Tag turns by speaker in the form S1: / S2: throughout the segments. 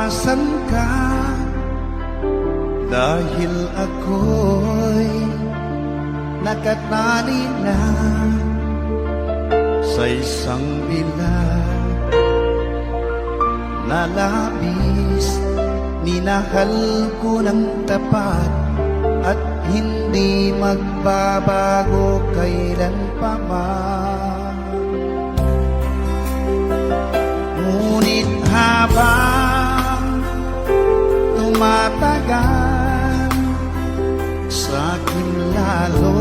S1: iwasan ka, dahil ako'y nakatali na sa isang bilang na labis. Minahal ko ng tapat at hindi magbabago kailan pa man. Ngunit habang tumatagal, sa'kin lalo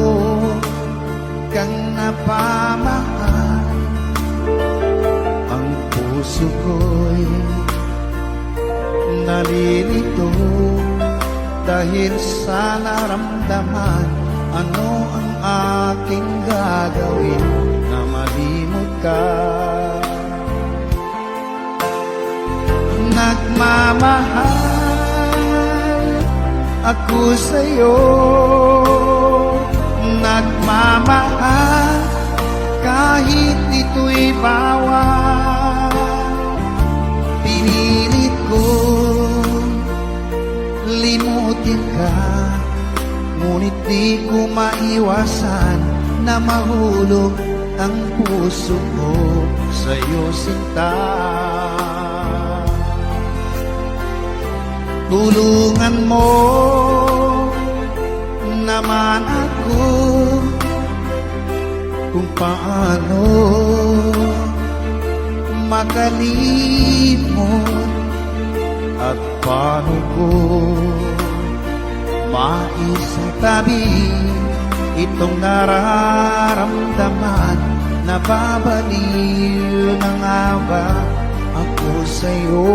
S1: kang napamahal. Ang puso ko'y nalilito dahil sa naramdaman. Ano ang aking gagawin na malimot ka? Nagmamahal ako sa'yo, nagmamahal kahit ito'y bawal. Pinilit ko limutin ka, ngunit di ko maiwasan na mahulog ang puso ko sa'yo, sinta. Tulungan mo naman ako kung paano makalimot at paano ko maisatabi itong nararamdaman. Nababaliw na nga ba ako sa'yo?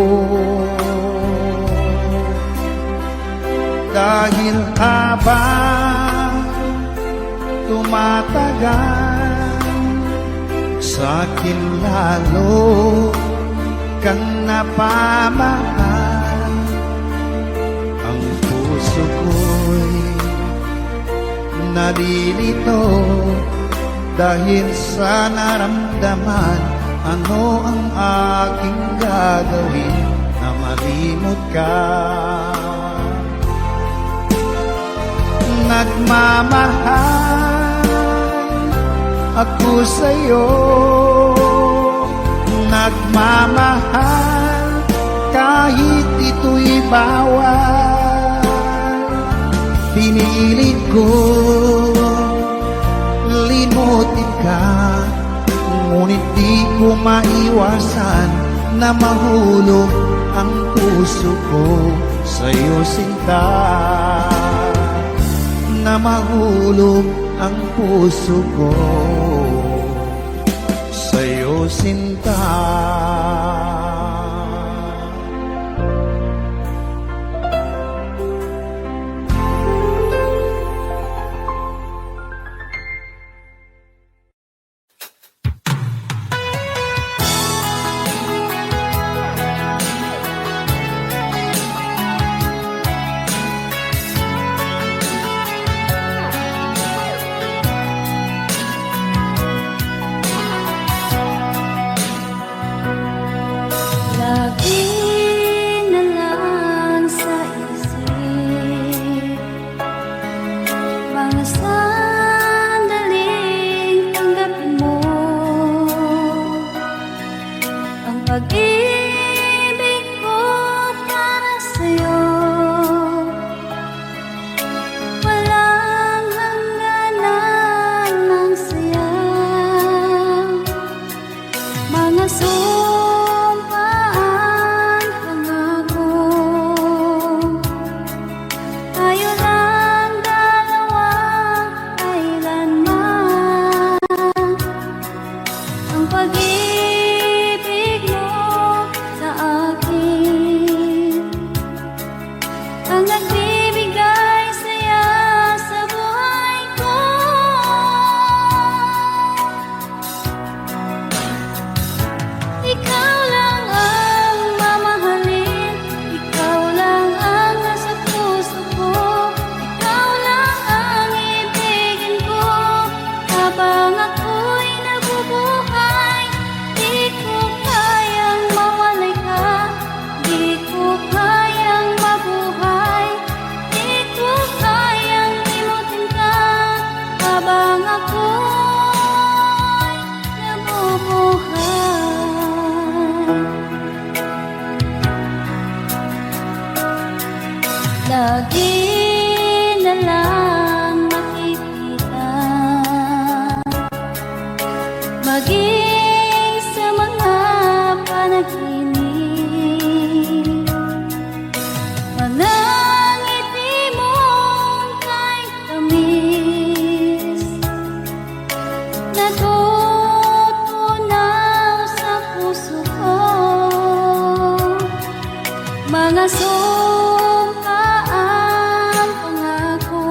S1: Dahil habang tumatagal, sa'kin lalo kang napamahal. Ang puso ko'y nalilito dahil sa naramdaman. Ano ang aking gagawin na malimot ka? Nagmamahal ako sa'yo, nagmamahal kahit ito'y bawal. Pinilit ko limutin ka, ngunit di ko maiwasan na mahulog ang puso ko sa'yo, sinta. Na mahulog ang puso ko sa'yo, sinta.
S2: maging sa mga panaginip. Mga ngiti mong kahit tamis, natutunaw sa puso ko. Mga sumpaang pangako,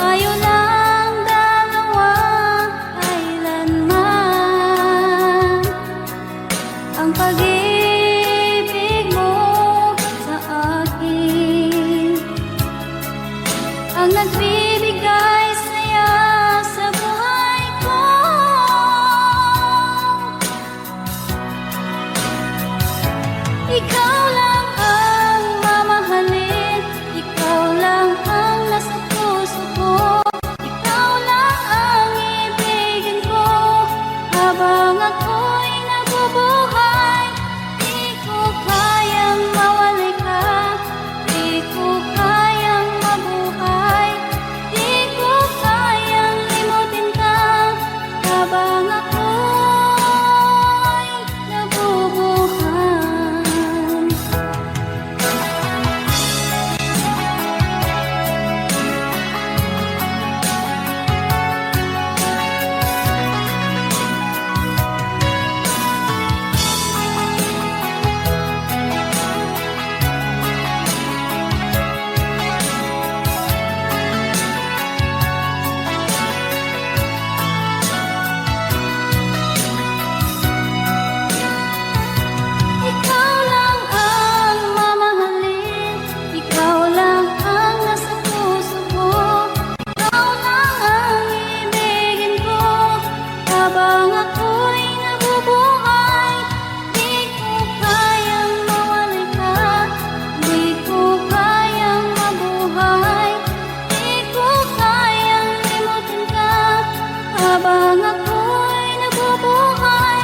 S2: tayo lang dalawa kailanman. Ang pag-ibig mo sa akin ang nagbibigay saya sa buhay ko. Ikaw lang ang mamahalin, ikaw lang ang nasa puso ko, ikaw lang ang ibigin ko habang ako'y nabubuhay. Di ko kayang mawalay ka, di ko kayang mabuhay, di ko kayang limutin ka habang ako'y nabubuhay. Ikaw lang ang mamahalin, ikaw lang ang nasa puso ko, ikaw lang ang ibigin ko habang ako'y nabubuhay. Di ko kayang mawalay ka, di ko kayang mabuhay, di ko kayang limutin ka habang ako'y nabubuhay.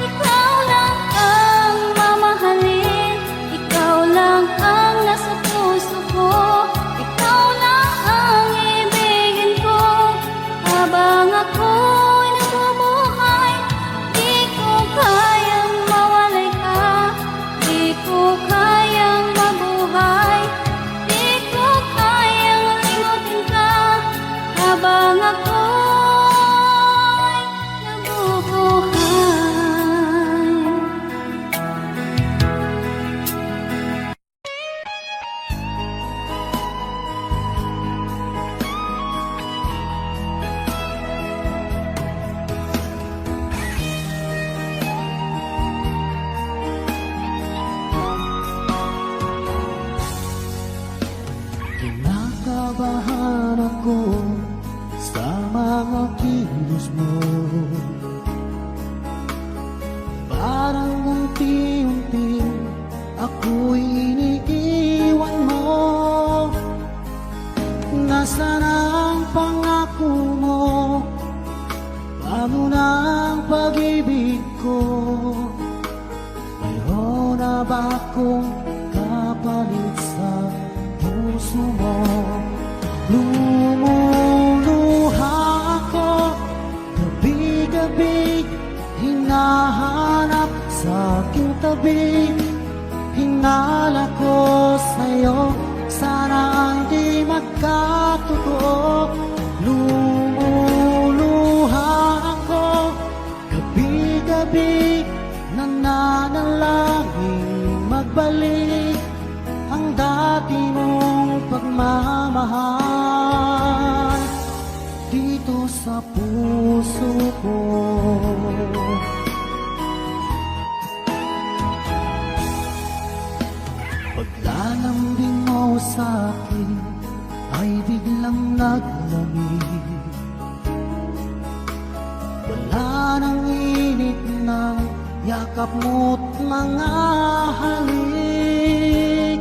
S2: Ikaw lang ang mamahalin, ikaw lang ang nasa puso ko, ikaw lang ang ibigin ko habang ako'y nabubuhay. Di ko kayang mawalay ka, di ko kayang mabuhay, di ko kayang limutin ka habang ako'y nabubuhay.
S1: Kinakabahan ako sa mga kilos mo. Parang unti-unti ako'y iniiwan mo. Nasaan ang pangako mo? Paano na ang pag-ibig ko? Mayroon na ba akong kapalit sa puso mo? Lumuluha ako gabi-gabi, hinahanap sa aking tabi. Hinala ko sa'yo, sana hindi magkatotoo. Lumuluha ako gabi-gabi, nananalangin magbalik ang dati mong pagmamahal dito sa puso ko. Paglalambing mo sa'kin ay biglang naglamig. Wala nang init ng yakap mo't mga halik.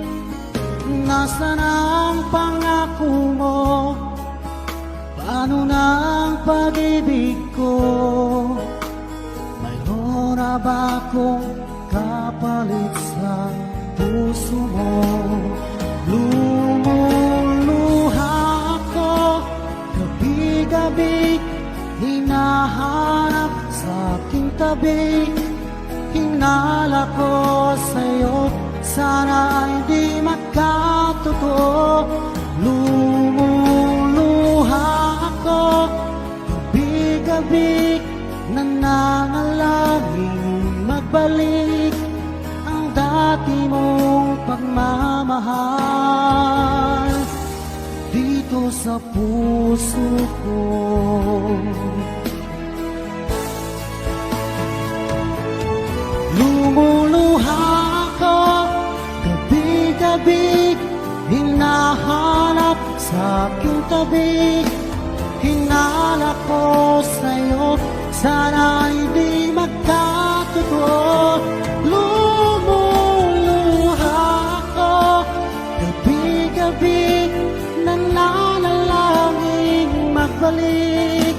S1: Nasaan ang pangako mo? Paano na ang pag-ibig ko? Mayroon na ba akong kapalit sa puso mo? Lumuluha ako gabi-gabi, hinahanap sa aking tabi. Hinala ko sa'yo, sana ay di magkatotoo. Lumuluha ako, gabi-gabi, nananalangin magbalik ang dati mong pagmamahal dito sa puso ko. Lumuluha ako, gabi-gabi, hinahanap sa aking tabi. Hinala ko sa'yo, sana ay di magkatotoo. Lumuluha ako, gabi-gabi, nananalangin magbalik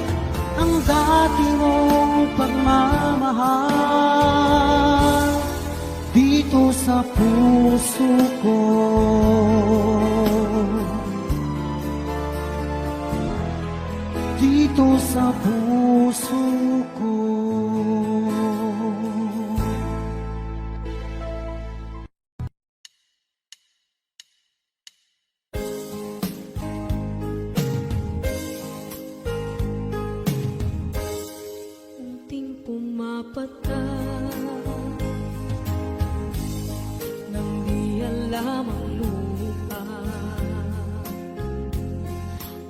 S1: ang dati mong pagmamahal dito sa puso ko. Dito sa puso ko.
S3: Unting pumapata nang di alam ang lupa.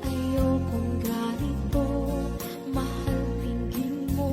S3: Ayokong ganito, mahal tingin mo.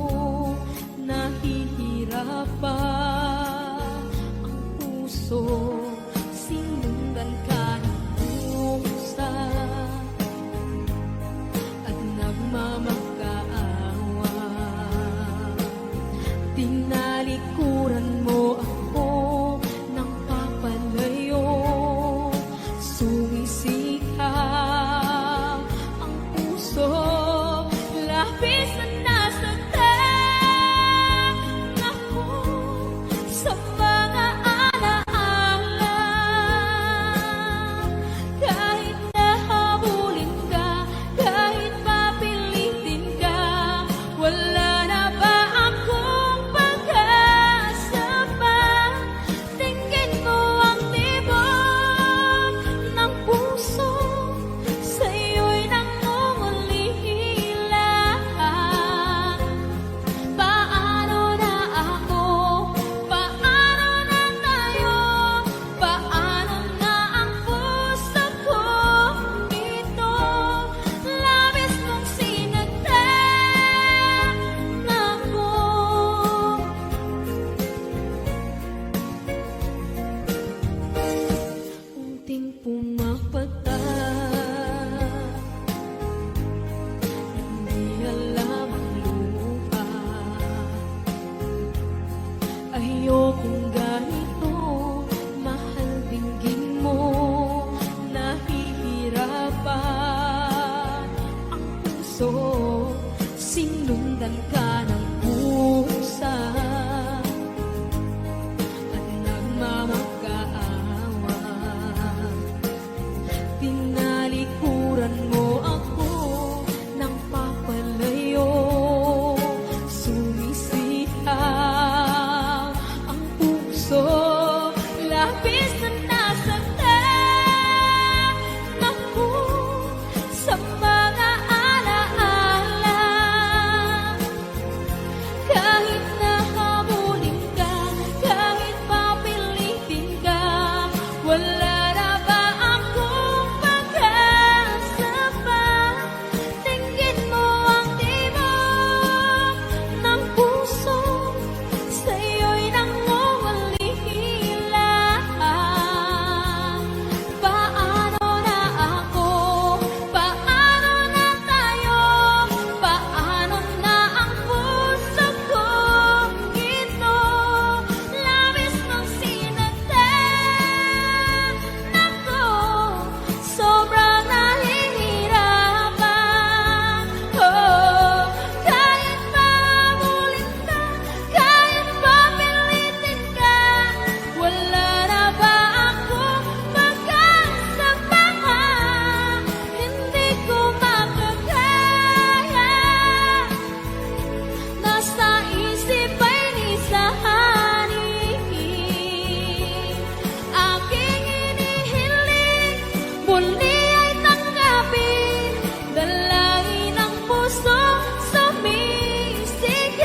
S2: sumisigaw,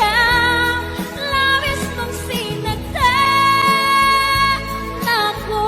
S2: labis mong sinagdan ako.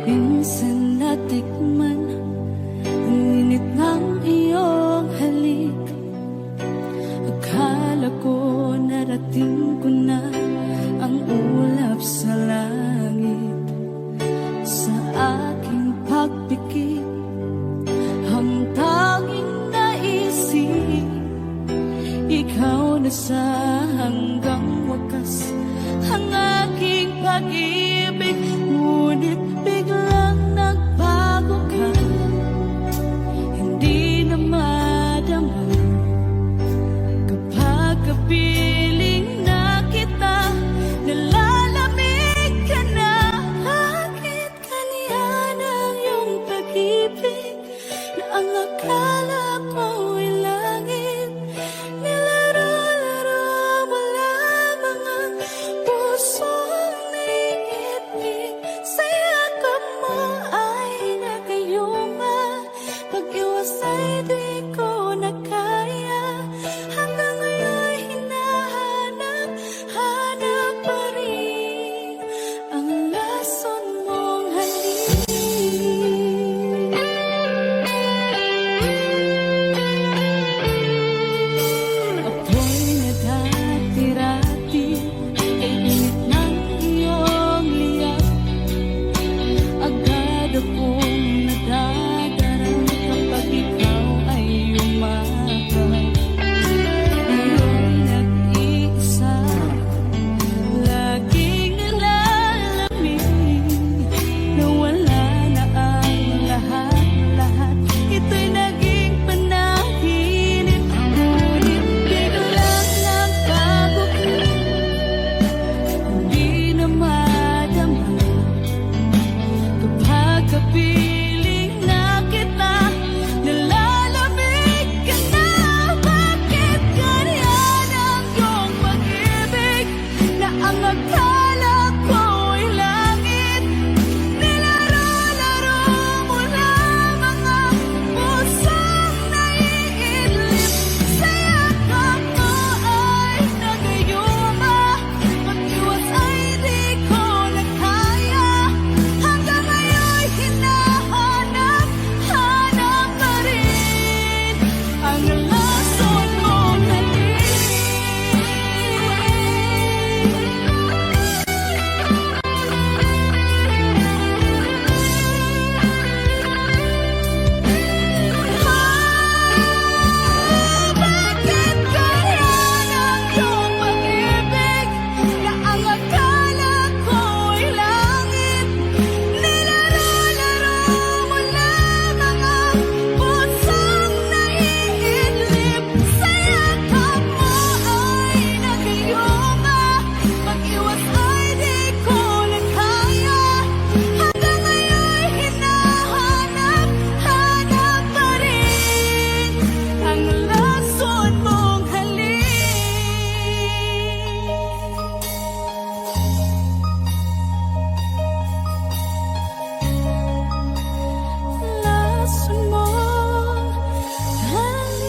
S3: Minsan natikman ang init ng iyong halik. Akala ko narating ko na ang ulap sa langit. Sa aking pagpikit, ang tanging naisip, ikaw na sa hanggang wakas ang aking pag-ibig. Ngunit biglang nagbago ka, hindi na madama kapag kapiling na kita, nalalamig ka na. Bakit kaniyan ang iyong pag-ibig na ang akala ko'y langit? Nilaro-laro mo lamang ang pusong naiibig. Sa yakap mo ay nagayuma, pag-iwas ay di ko na kaya. Hanggang ngayon hinahanap, hanap pa rin ang lason mong halik. Ako'y nadati-rati kay init ng iyong liyab. Agad akong nadadarang kapag ikaw ay umaga. Ngayon nag-iisa, laging nalalamig, nawala na ang lahat-lahat. Ito'y naging panaginip, ngunit biglang nagbago ka, hindi na madama kapag kapiling na kita, nalalamig ka na. Bakit ganyan ang iyong pag-ibig na ang akala ko'y langit? Nilaro-laro mo lamang ang pusong naiidlip. Sa yakap mo ay nagayuma, pag-iwas ay di ko na kaya. Hanggang ngayon hinahanap, hanap pa rin ang lason mong halik. Bakit ganyan ang iyong pag-ibig na ang akala ko'y langit? Nilaro-laro mo lamang ang pusong naiidlip. Sa yakap mo ay nagayuma, pag-iwas ay di ko na kaya. Hanggang ngayon hinahanap, hanap pa rin ang lason mong halik. Lason mong halik.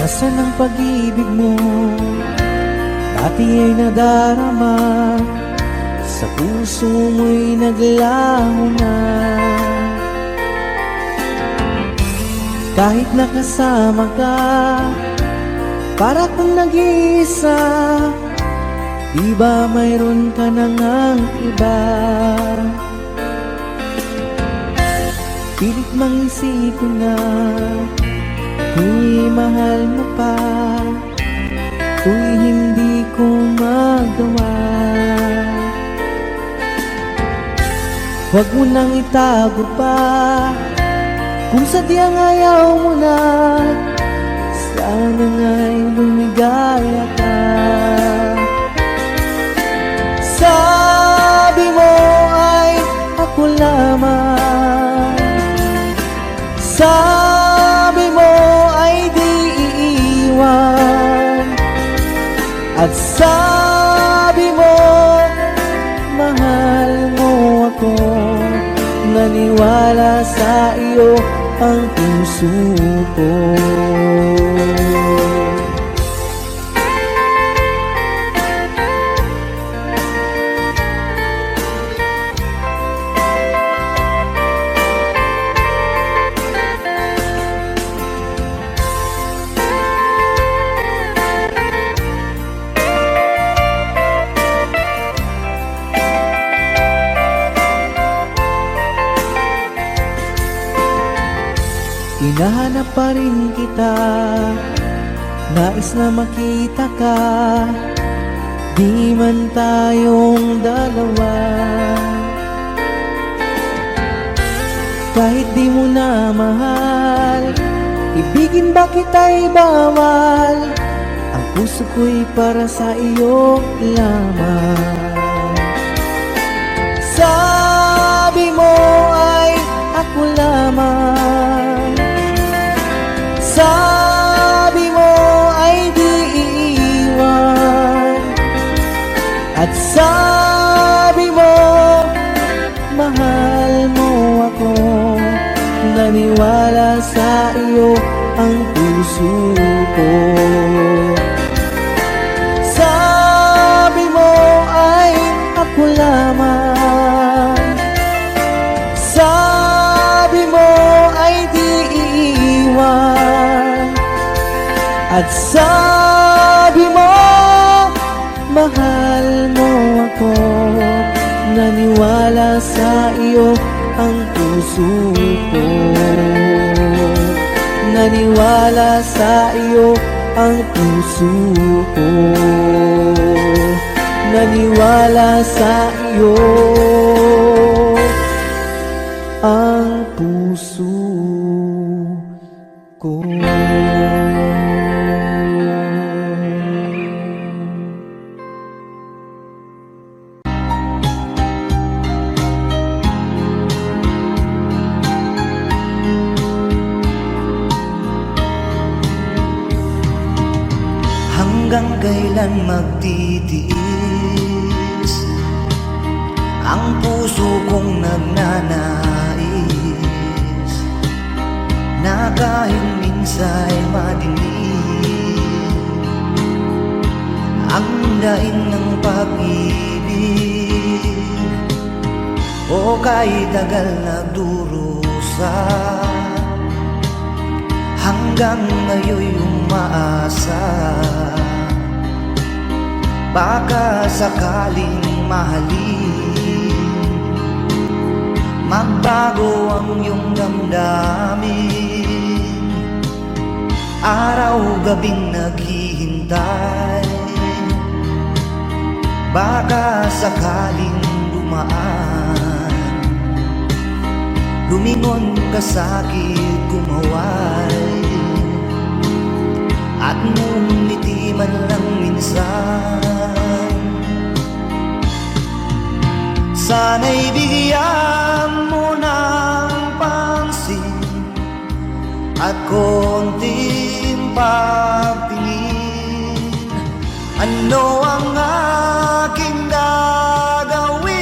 S1: Nasaan ang pag-ibig mo? Dati ay nadarama, sa puso mo'y naglaho na. Kahit nakasama ka, para kung nag-iisa, di ba mayroon ka na ngang iba? Pilit mang isipin na di mahal mo pa, tuwing hindi ko magawa. Huwag mo nang itago pa, kung sadyang ayaw mo na, sana nga'y lumigaya ka. Sabi mo ay ako lamang, sabi mo ay di iiwan, at sabi mo mahal mo ako. Naniwala sa iyo ang puso ko. Hinahanap pa rin kita, nais na makita ka, di man tayong dalawa. Kahit di mo na mahal, ibigin ba kita'y bawal, ang puso ko'y para sa iyo lamang. Sabi mo ay ako lamang, sabi mo ay di iiwan, at sabi mo mahal mo ako. Naniwala sa iyo ang puso ko. Sabi mo ay ako lamang, sabi mo ay di iiwan, at sabi mo mahal mo ako. Naniwala sa iyo ang puso ko. Naniwala sa iyo ang puso ko. Naniwala sa iyo ang puso ko. Hanggang kailan magtitiis ang puso kong nagnanais, na kahit minsa'y madilim ang daing ng pag-ibig, o kahit tagal nagdurusa, hanggang ngayon'y umaasa, baka sakaling mahalin, magbago ang iyong damdamin. Araw-gabing naghihintay, baka sakaling dumaan, lumingon ka sa'kin, kumaway, at ngumiti man lang minsan. Sana'y bigyan mo ng pansin at konting pagtingin. Ano ang aking gagawin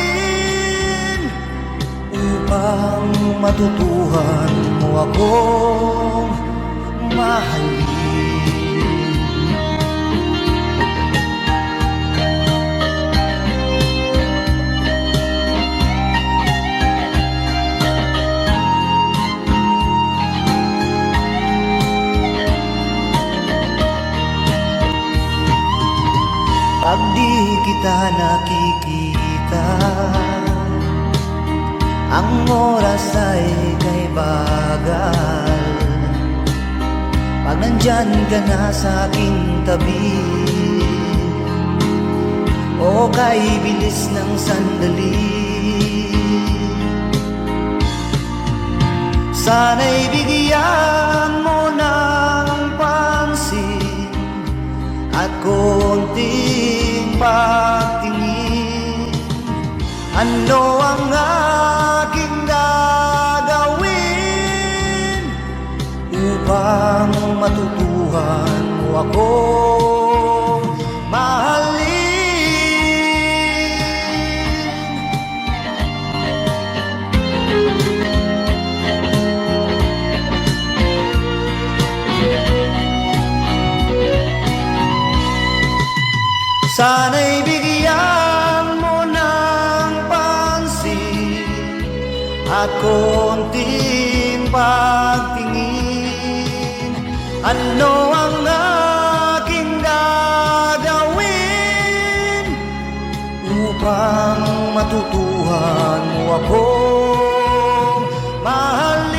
S1: upang matutuhan mo akong mahalin?
S4: kita nakikita, ang oras ay kay bagal. Pag nandyan ka na sa aking tabi, o kay bilis ng sandali, sana'y bigyan mo ng pansin at konting pagtingin. Ano ang aking gagawin upang matutuhan mo ako mahalin? Sana'y bigyan mo ng pansin at konting pagtingin. Ano ang aking gagawin upang matutuhan mo ako mahalin?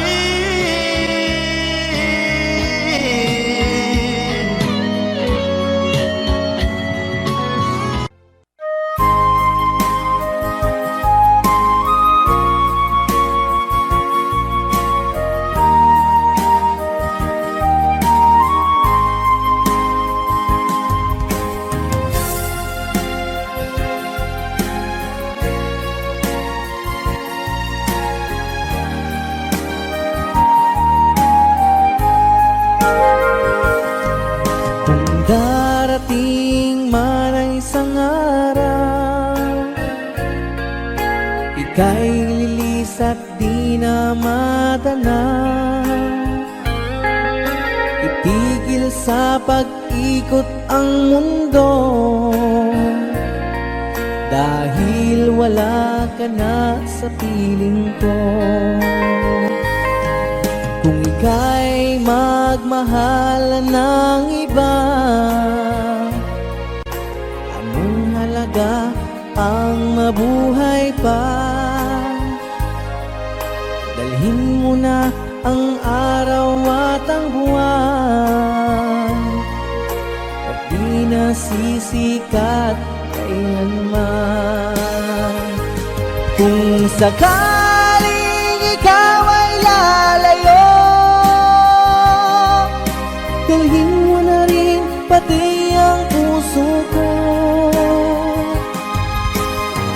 S1: Darating man ang isang araw, ika'y lilis at di na madanaw. Itigil sa pag-ikot ang mundo, dahil wala ka na sa piling ko. Kung ika'y magmahal ng iba, anong halaga ang mabuhay pa? Dalhin mo na ang araw at ang buwan, at di na sisikat kailanman. Kung sakaling ikaw ay lalayo, dalhin mo na rin pati ang puso ko.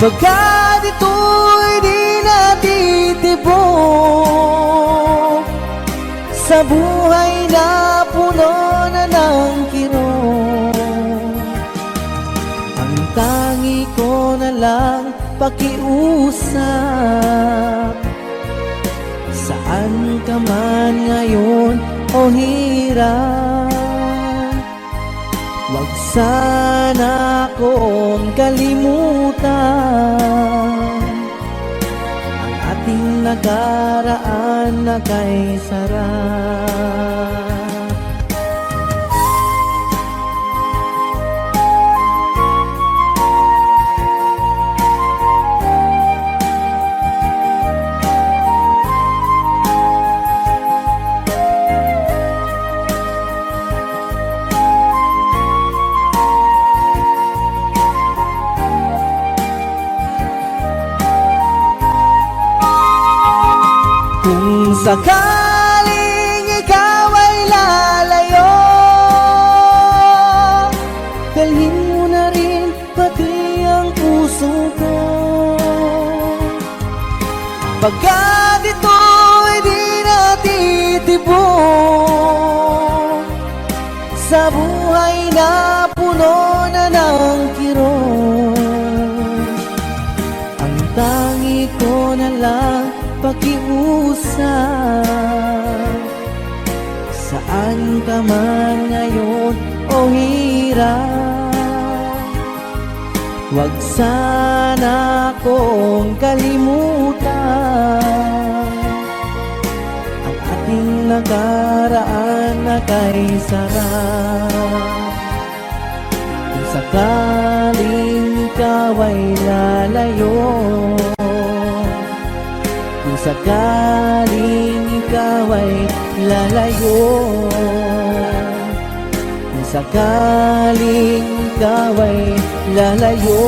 S1: Pagkat ito'y di natitibok sa buhay na puno na ng kirot, ang tangi ko na lang pakiusap. Saan ka man ngayon o hirap, wag sana akong kalimutan ang ating nakaraan na kay sarap. Kung sakaling ikaw ay lalayo, dalhin mo na rin pati ang puso ko. Pagkat ito'y di natitibok sa buhay na puno na ng kirot, ang tangi ko na lang pakiusap. Saan ka man ngayon o hirap, wag sana akong kalimutan ang ating nakaraan na kay sarap. Kung sakaling ikaw ay lalayo, kung sakaling ikaw ay lalayo, kung sakaling ikaw ay lalayo.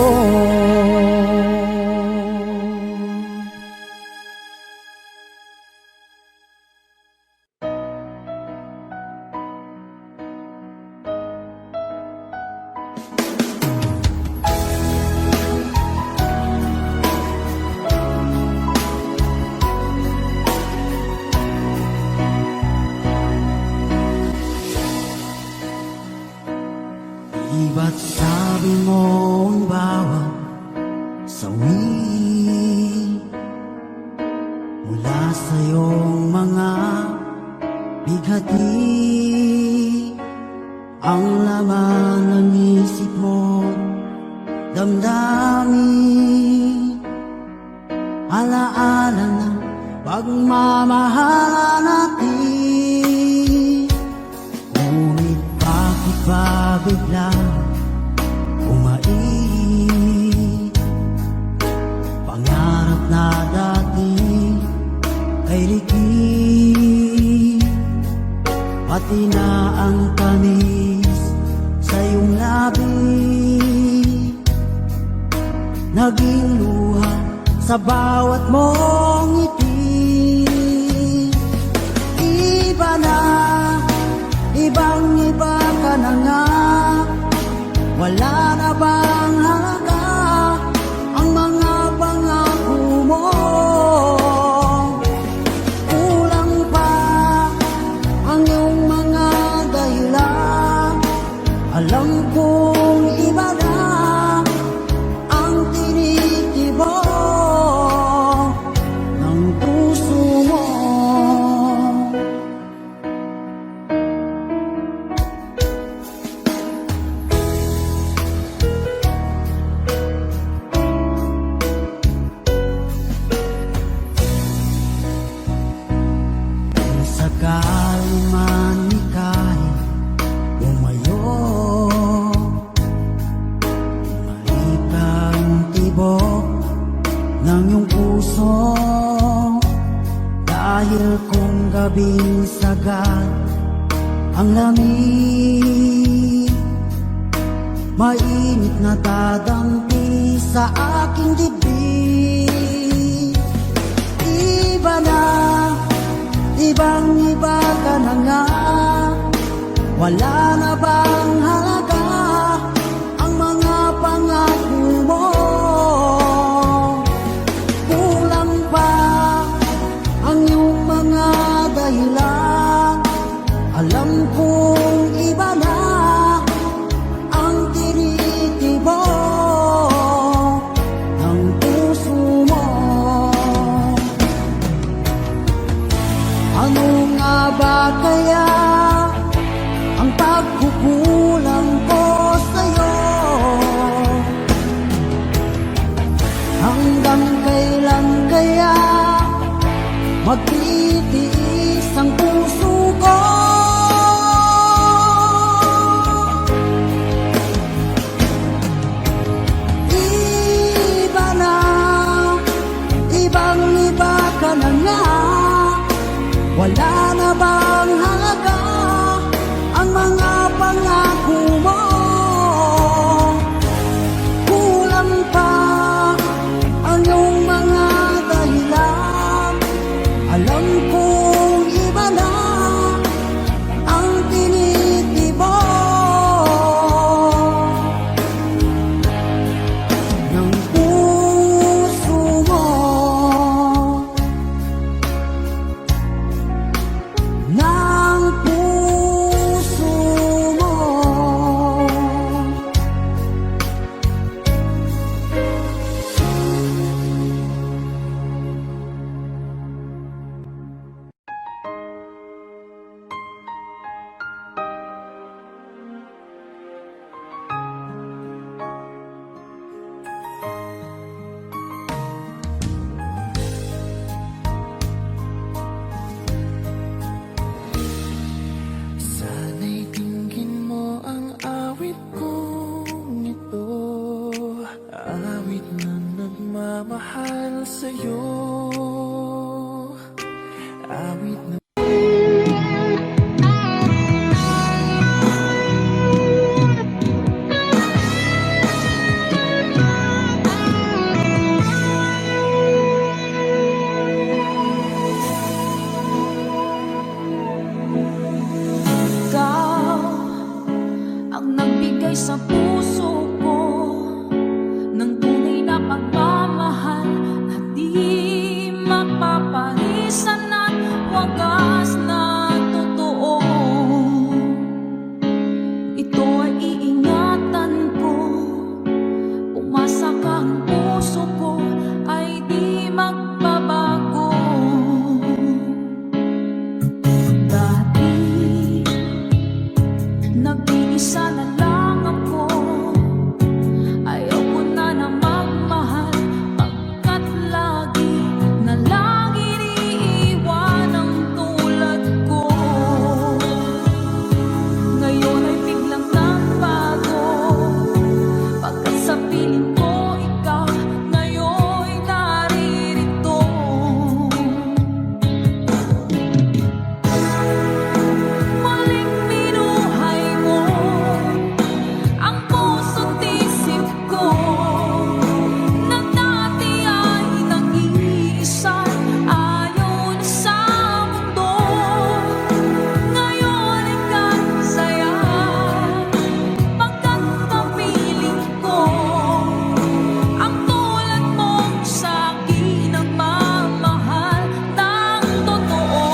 S4: Di ba't sabi mo ang bawat sawi mula sa iyong mga bighati ang laman ng isip mo, damdamin, alaala ng pagmamahalan natin. Ngunit bakit ba bigla umait? Pangarap na dati ay likid, pati na ang tamis sa iyong labi, naging luha sa bawat mong ngiti. Iba na, ibang-iba ka na nga, wala na bang halaga ang mga pangako mo? Kulang pa ang iyong mga dahilan, alam kong iba na ang tinitibok ng puso mo. Kung sakali man ika'y umayo, malikang tibok ng iyong puso, dahil kung gabing sagad ang lamig, mainit na dadampi sa aking dibdib. Iba na, ibang-iba ka na nga, wala na bang halaga ang mga pangako mo? Kulang pa ang iyong mga dahilan, alam kong iba na ang tinitibok ng puso mo. Ano nga ba kaya ang pagkukulang ko sa'yo? Hanggang kailan kaya magtitiis ang puso ko? Iba na, ibang-iba ka na nga, wala na bang halaga ang mga pangako mo? Kulang pa ang iyong mga dahilan, alam kong iba na ang tinitibok ng puso mo. Ng puso mo.
S5: Sana'y dinggin mo ang awit kong ito,
S1: nagmamahal sa'yo. Awit na
S3: Ikaw ang nagbigay sa puso ko ng tunay na pagmamahal na di mapapalisan at wagas na totoo. Ito ay iingatan ko, umasa ka ang puso ko ay di magbabago. Dati nag-iisa na lang ako, ayaw ko na na magmahal, pagkat lagi na lang iniiwan ang tulad ko. Ngayon ay biglang nagbago, pagkat sa piling ko ikaw ngayon naririto. Muling binuhay mo ang puso't isip ko, na dati ay nag-iisa, ayaw na sa mundo. Ngayon ika'y saya, pagkat kapiling ko ang tulad mong sa'kin ang mamahal ng totoo.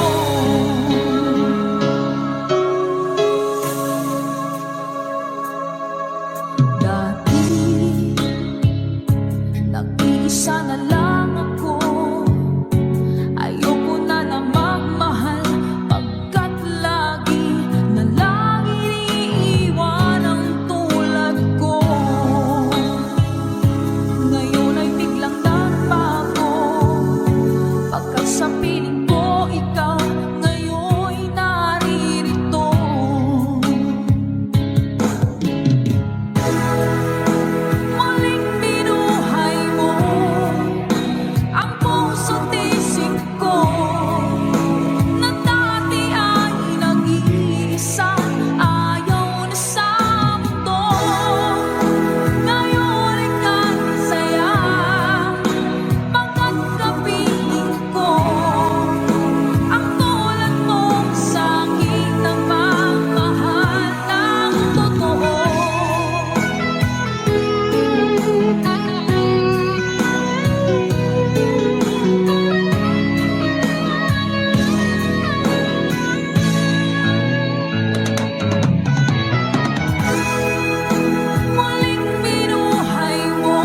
S3: Dati nag-iisa na lang ako, ayoko na na magmahal, pagkat lagi na lang iniiwan ang tulad ko. Ngayon ay biglang nagbago, pagkat sa piling ko ikaw ngayon naririto. Muling binuhay mo ang puso't isip ko, na dati ay nag-iisa, ayaw na sa mundo. Ngayon ika'y saya, pagkat kapiling ko ang tulad mong sa'kin ang mamahal ng totoo. Muling binuhay mo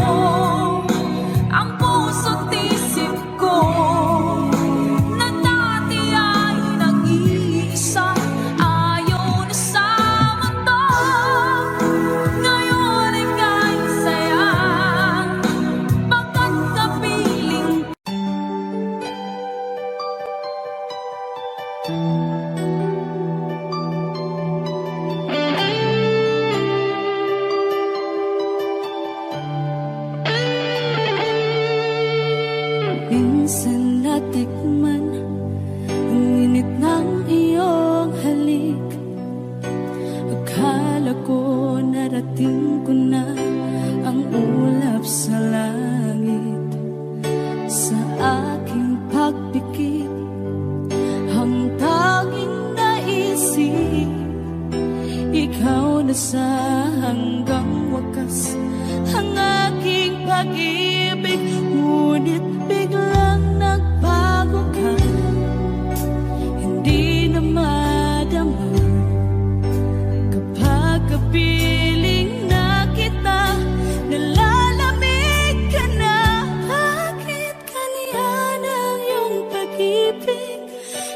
S3: ang puso't isip ko, na dati ay nag-iisa, ayaw na sa mundo. Ngayon ika'y saya, pagkat kapiling minsan natikman ang init ng iyong halik. Akala ko narating ko na ang ulap sa langit. Sa aking pagpikit, ang tanging naisip, ikaw na sa hanggang wakas ang aking pag-ibig. Ngunit biglang nagbago ka, hindi na madama kapag kapiling na kita. Nalalamig ka na, bakit kaniyan ang iyong pag-ibig,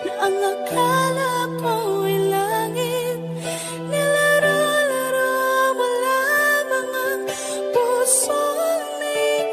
S3: na ang akala ko ay langit. Nilaro-laro mo lamang ang pusong may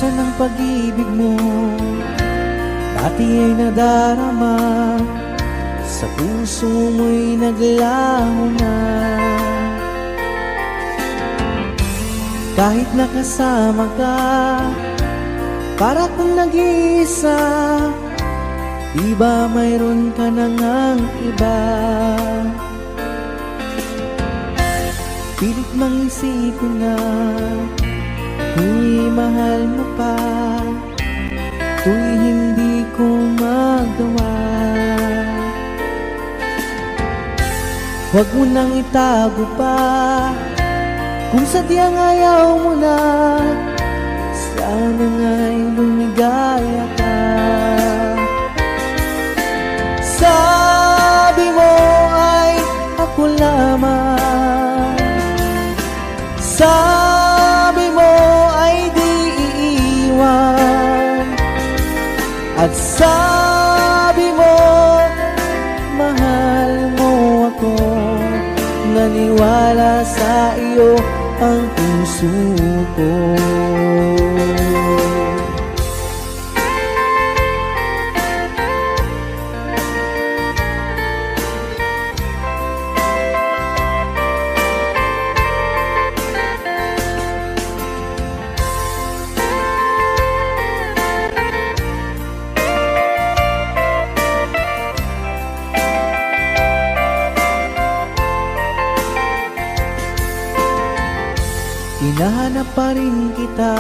S1: Asan ang pag-ibig mo? Dati ay nadarama, sa puso mo'y naglaho na. Kahit nakasama ka, para kung nag-iisa, di ba mayroon ka na ngang iba? Pilit mang isipin na kung mahal mo pa, to'y hindi ko magawa. Huwag mo nang itago pa, kung sadyang ayaw mo na, sana nga'y lumigaya ka. Sabi mo ay ako lamang, sabi mo ay di iiwan, at sabi mo mahal mo ako. Naniwala sa iyo ang puso ko. Hinahanap pa rin kita,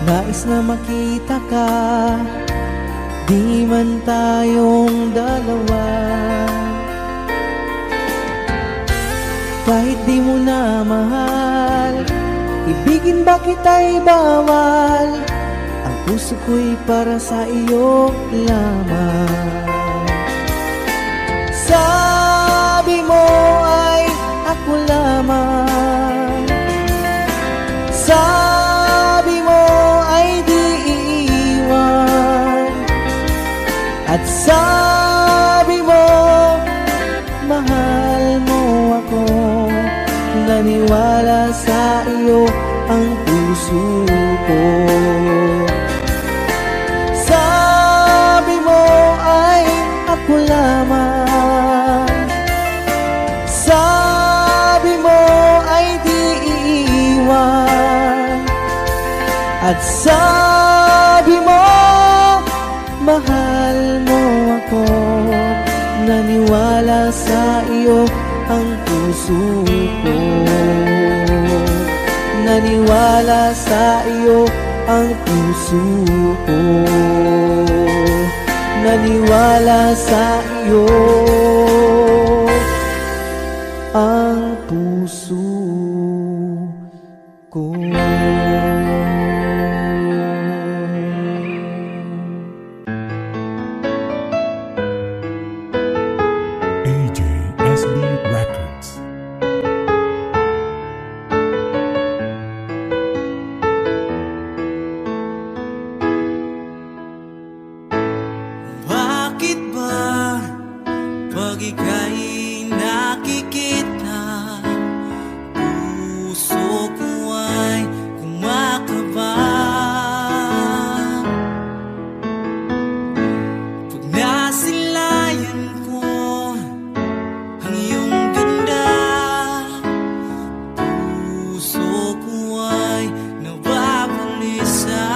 S1: nais na makita ka, di man tayong dalawa. Kahit di mo na mahal, ibigin ba kita'y bawal, ang puso ko'y para sa iyo lamang. Sabi mo ay ako lamang, sabi mo ay di iiwan, at sabi mo mahal mo ako. Naniwala sa iyo ang puso ko. Sabi mo ay ako lamang, sabi mo ay di iiwan, at sabi mo mahal mo ako. Naniwala sa iyo ang puso ko. Naniwala sa iyo ang puso ko. Naniwala sa iyo ang puso ko.
S5: AJSB Records.
S4: Bakit ba pag ika'y nakikita, puso ko ay kumakaba? Pag nasilayan ko ang iyong ganda, puso ko ay nababalisa.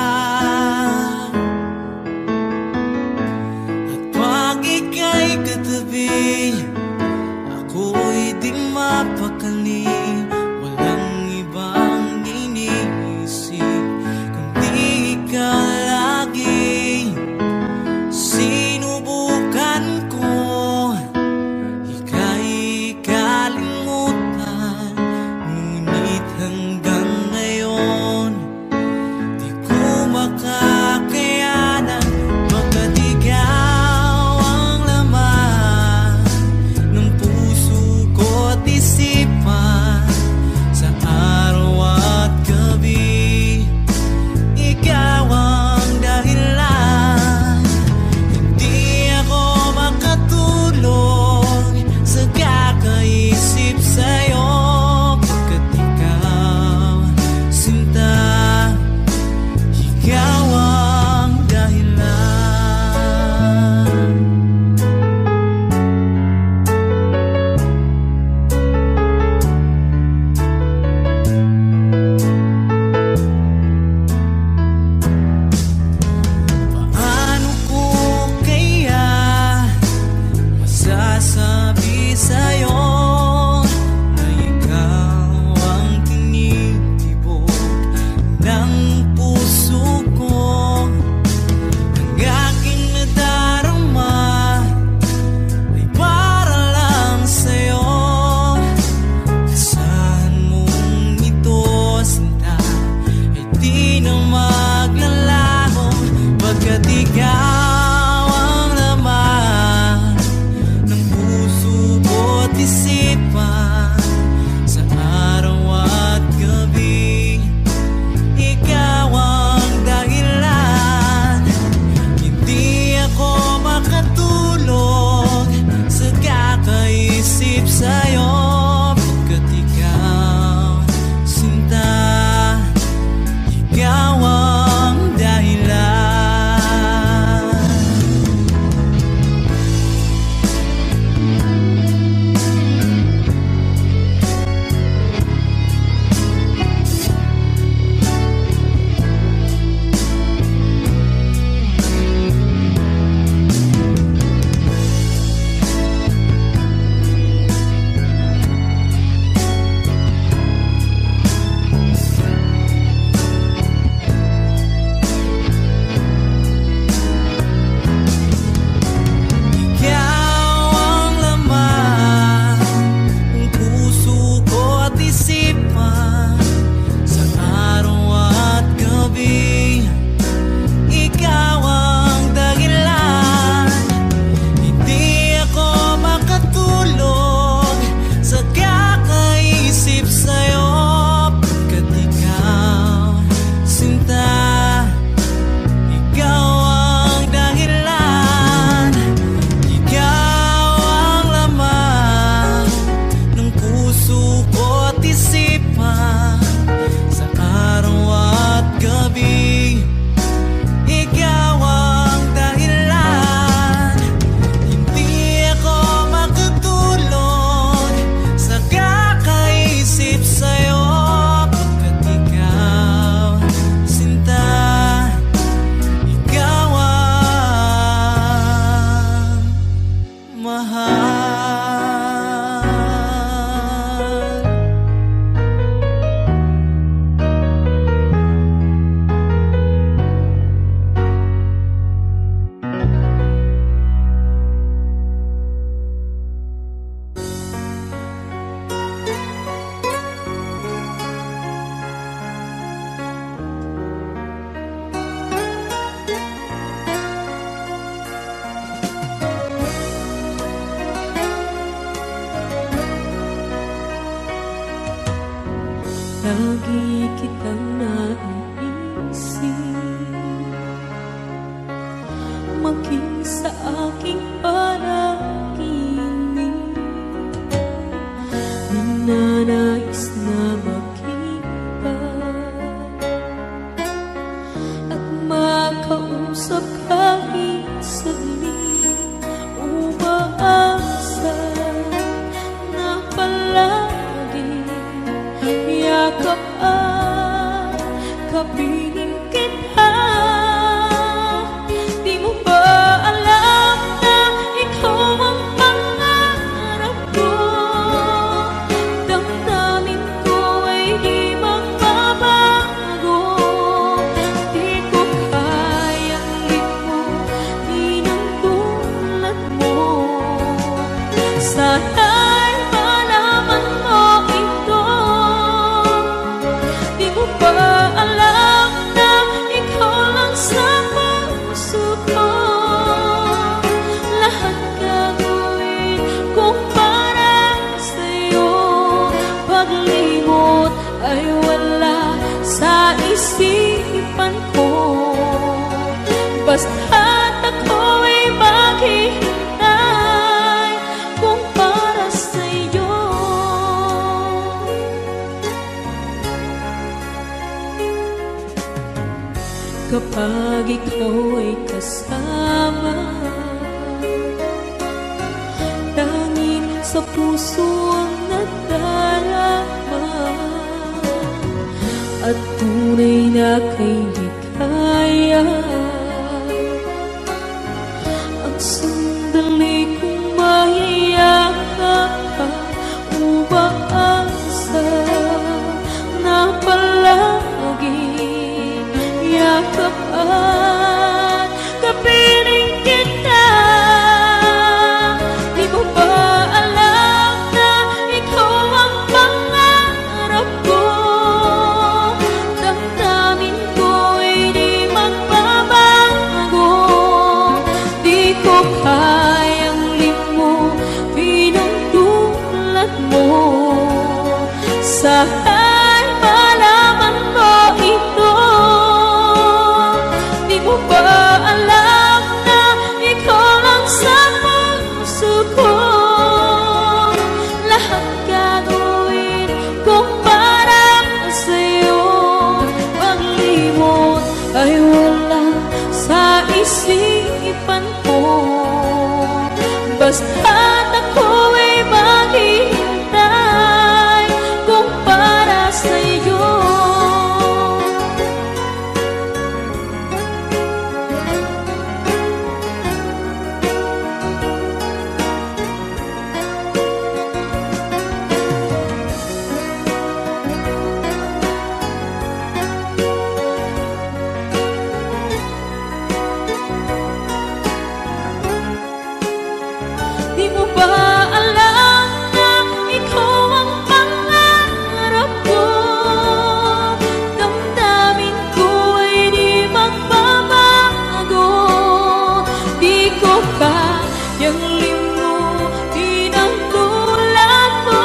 S4: At pag ika'y katabi,
S3: Lagi kitang naiisip, maging sa aking panaginip. Ninanais na makita at makausap kahit saglit. Umaasa na palagi yakap at kapiling kita. Di mo ba alam na ikaw ang pangarap ko? Damdamin ko ay di magbabago. Di ko kayang limutin ang tulad mo. Sana'y malaman mo ito. Di mo ba alam na ikaw lang sa puso ko? Lahat gagawin kong para sa'yo. Paglimot ay wala sa isipan ko. Basta't ako ay maghihintay kung para sa'yo. Kapag ikaw ay kasama, tanging sa puso ang nadarama, at tunay na kay likaya. Ang sandali kong mayayakap ka, umaasa na palagi yakap at kapiling kita. Di mo ba alam na ikaw ang pangarap ko? Damdamin ko ay di magbabago. Di ko kayang limutin ang tulad mo. Sana'y malaman mo ito. Di mo ba alam na ikaw lang sa puso ko? Lahat gagawin kong para sa'yo. Paglimot ay wala sa isipan ko. Basta't ako ay maghihintay kung para sa'yo. Di mo ba alam na ikaw ang pangarap ko? Damdamin ko ay di magbabago. Di ko kayang limutin ang tulad mo.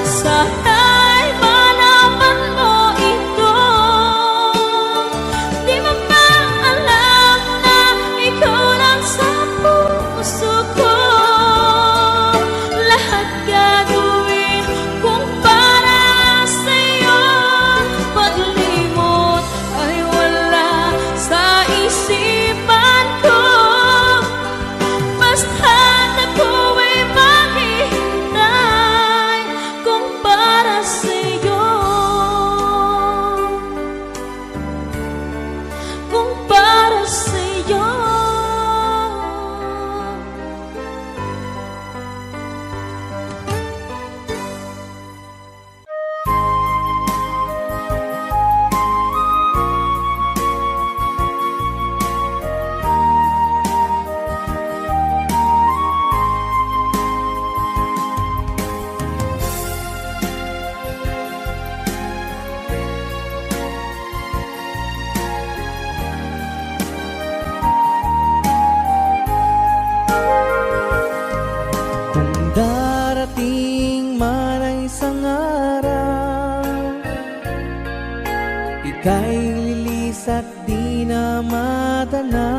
S3: Sana'y malaman mo ito. Di mo ba alam na ikaw lang sa puso ko? Lahat gagawin kong para sa'yo. Paglimot ay wala sa isipan ko. Basta't ako ay maghihintay kung para sa'yo. Kung para sa'yo.
S1: na.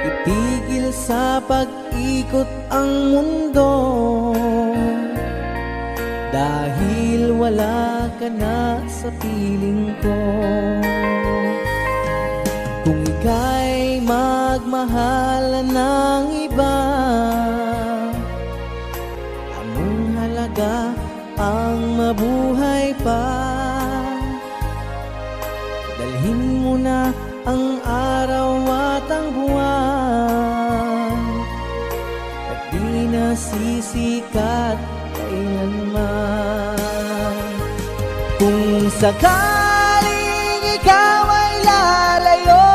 S1: Itigil sa pag-ikot ang mundo, dahil wala ka na sa piling ko. Kung ika'y magmahal ng iba, anong halaga ang mabuhay pa? Dalhin mo na ang araw at ang buwan, at di na sisikat kailanman. Kung sakaling ikaw ay lalayo,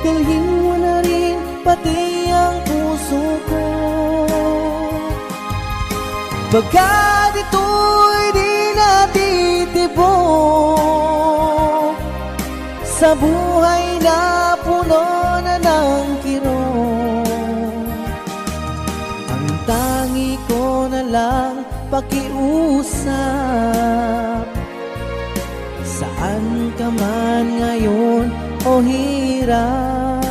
S1: dalhin mo na rin pati ang puso ko. Pagkat ito'y di natitibok sa buhay na puno na ng kirot, ang tangi ko na lang pakiusap. Saan ka man ngayon o hirap,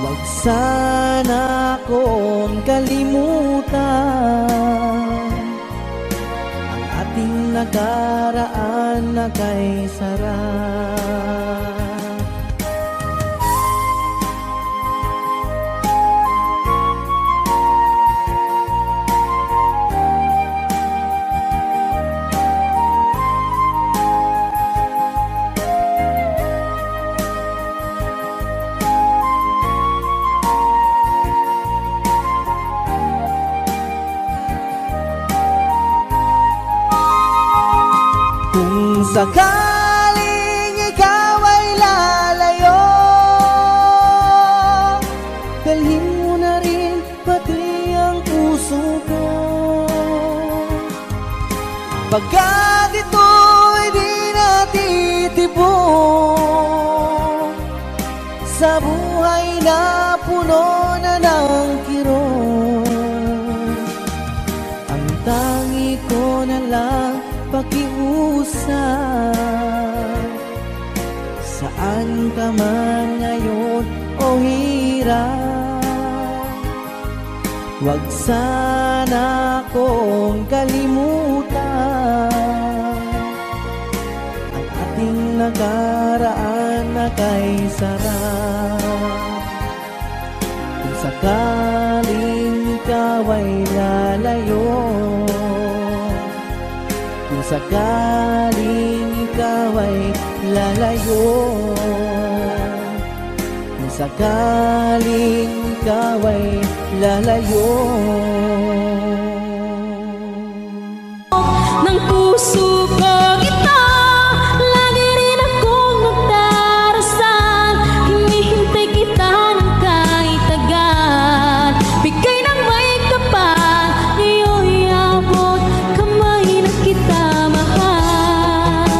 S1: wag sana akong kalimutan ang ating nakaraan na kay sarap. Kung sakaling ikaw ay lalayo, dalhin mo na rin pati ang puso ko. Pagkat ito'y di natitibok sa buhay na puno na ng kirot, ang tangi ko na lang pakiusap. Saan ka man ngayon o hirap, wag sana akong kalimutan ang ating nakaraan na kay sarap. Kung sakaling ikaw ay lalayo, kung sakaling ikaw ay lalayo, kung sakaling ikaw ay lalayo,
S3: ng puso ko ito, lagi rin akong nagdarasal. Hinihintay kita ng kahit tagal, bigay ng may kapal, ngayon'y abot kamay na kita mahal.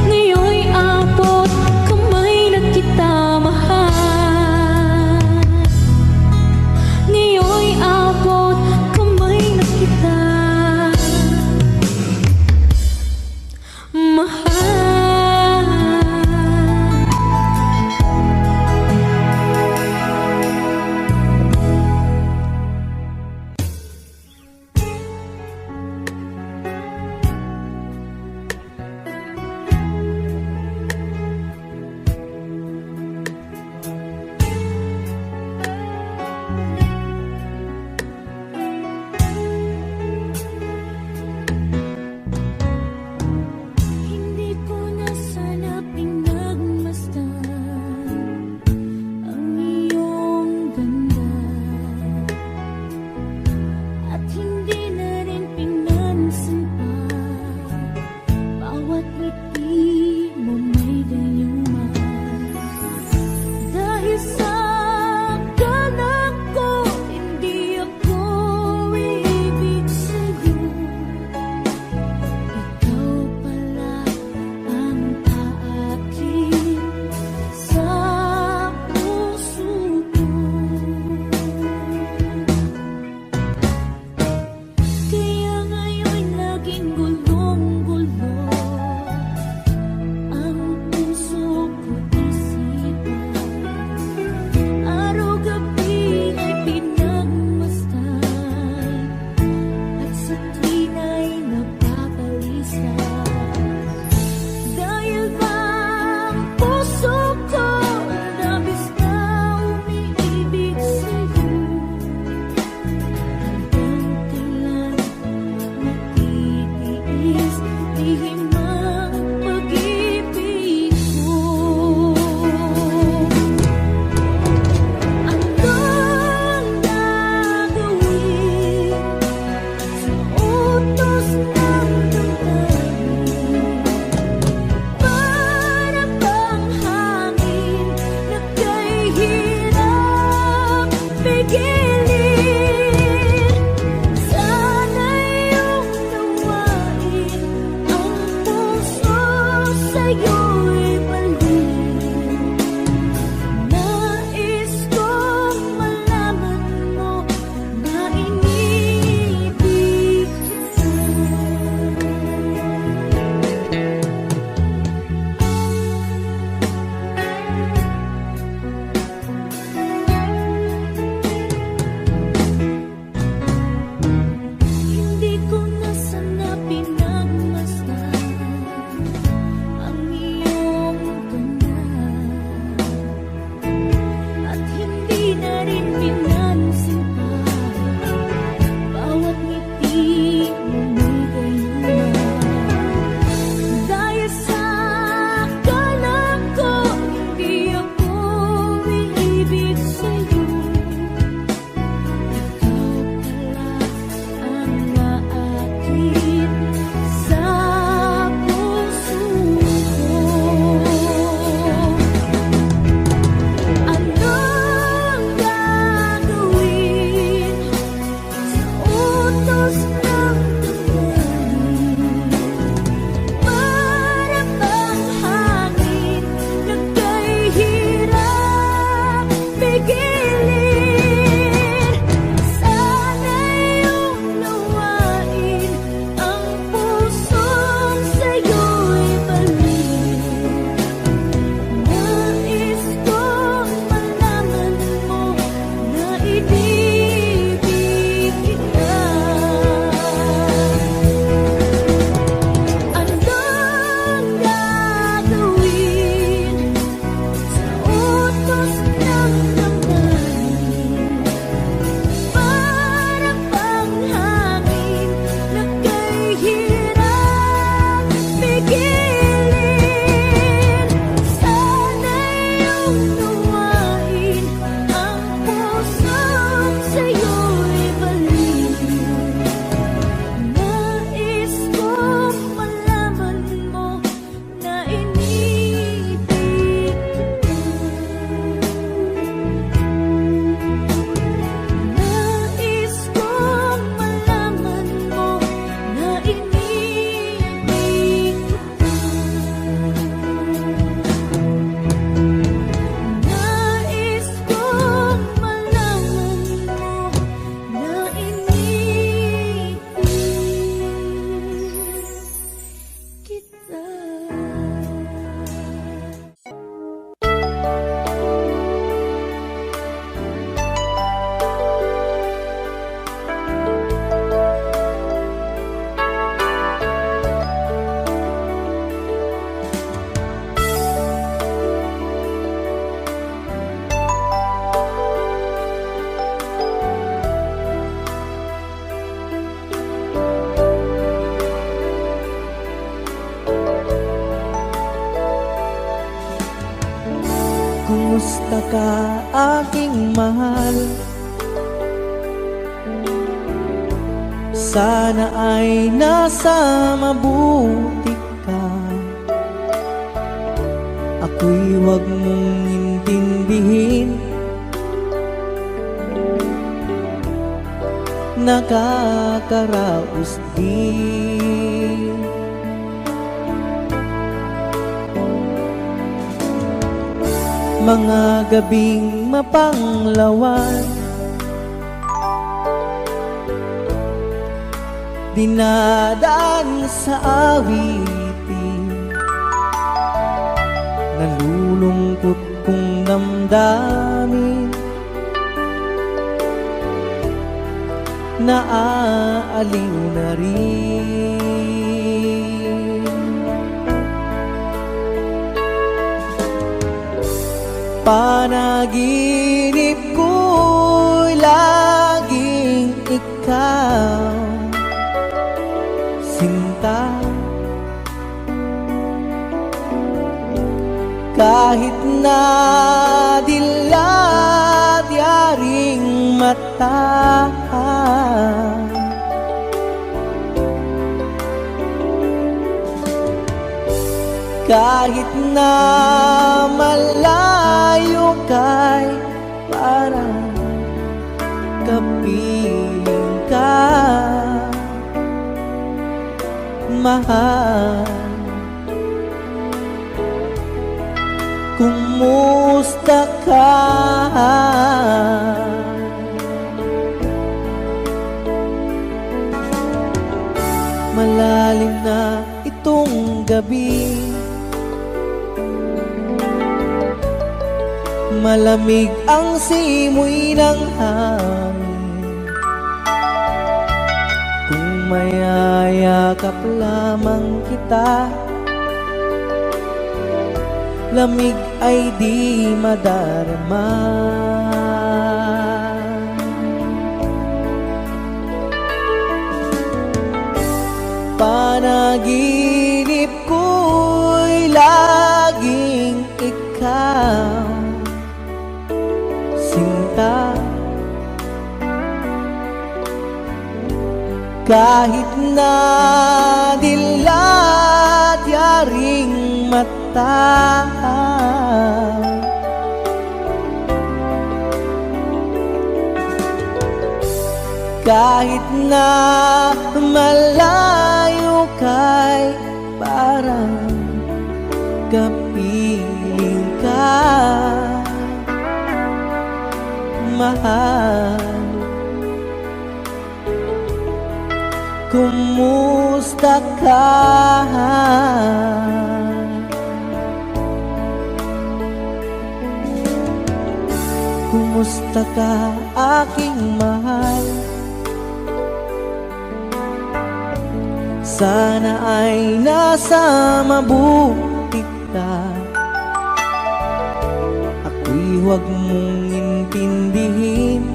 S3: Ngayon'y abot kamay na kita mahal. Ngayon'y abot kamay na kita mahal. Hindi ko na sana pinagmasdan ang iyong ganda, at hindi na rin pinansin pa bawat ngiti mo may dayuma. Dahil sa akala ko hindi ako ibig sa'yo, ikaw pala ang aakin sa puso ko.
S1: ka aking mahal? Sana ay nasa mabuti ka. Ako'y huwag mong intindihin, nakakaraos din. Mga gabing mapanglawan, dinadaan sa awitin, nalulungkot kong damdamin, naaaliw na rin. Panaginip ko'y laging ikaw, sinta. Kahit na dilat yaring mata, kahit na malayo kay parang kapiling ka, mahal. Kumusta ka? Malalim na itong gabi, malamig ang simoy ng hangin. Kung mayayakap lamang kita, lamig ay di madarama. Panaginip ko'y laging ikaw, sinta. Kahit na dilat yaring mata, kahit na malayo kay parang kapiling ka, mahal. Kumusta ka? Kumusta ka aking mahal? Sana ay nasa mabuti ka. Ako'y huwag mong intindihin,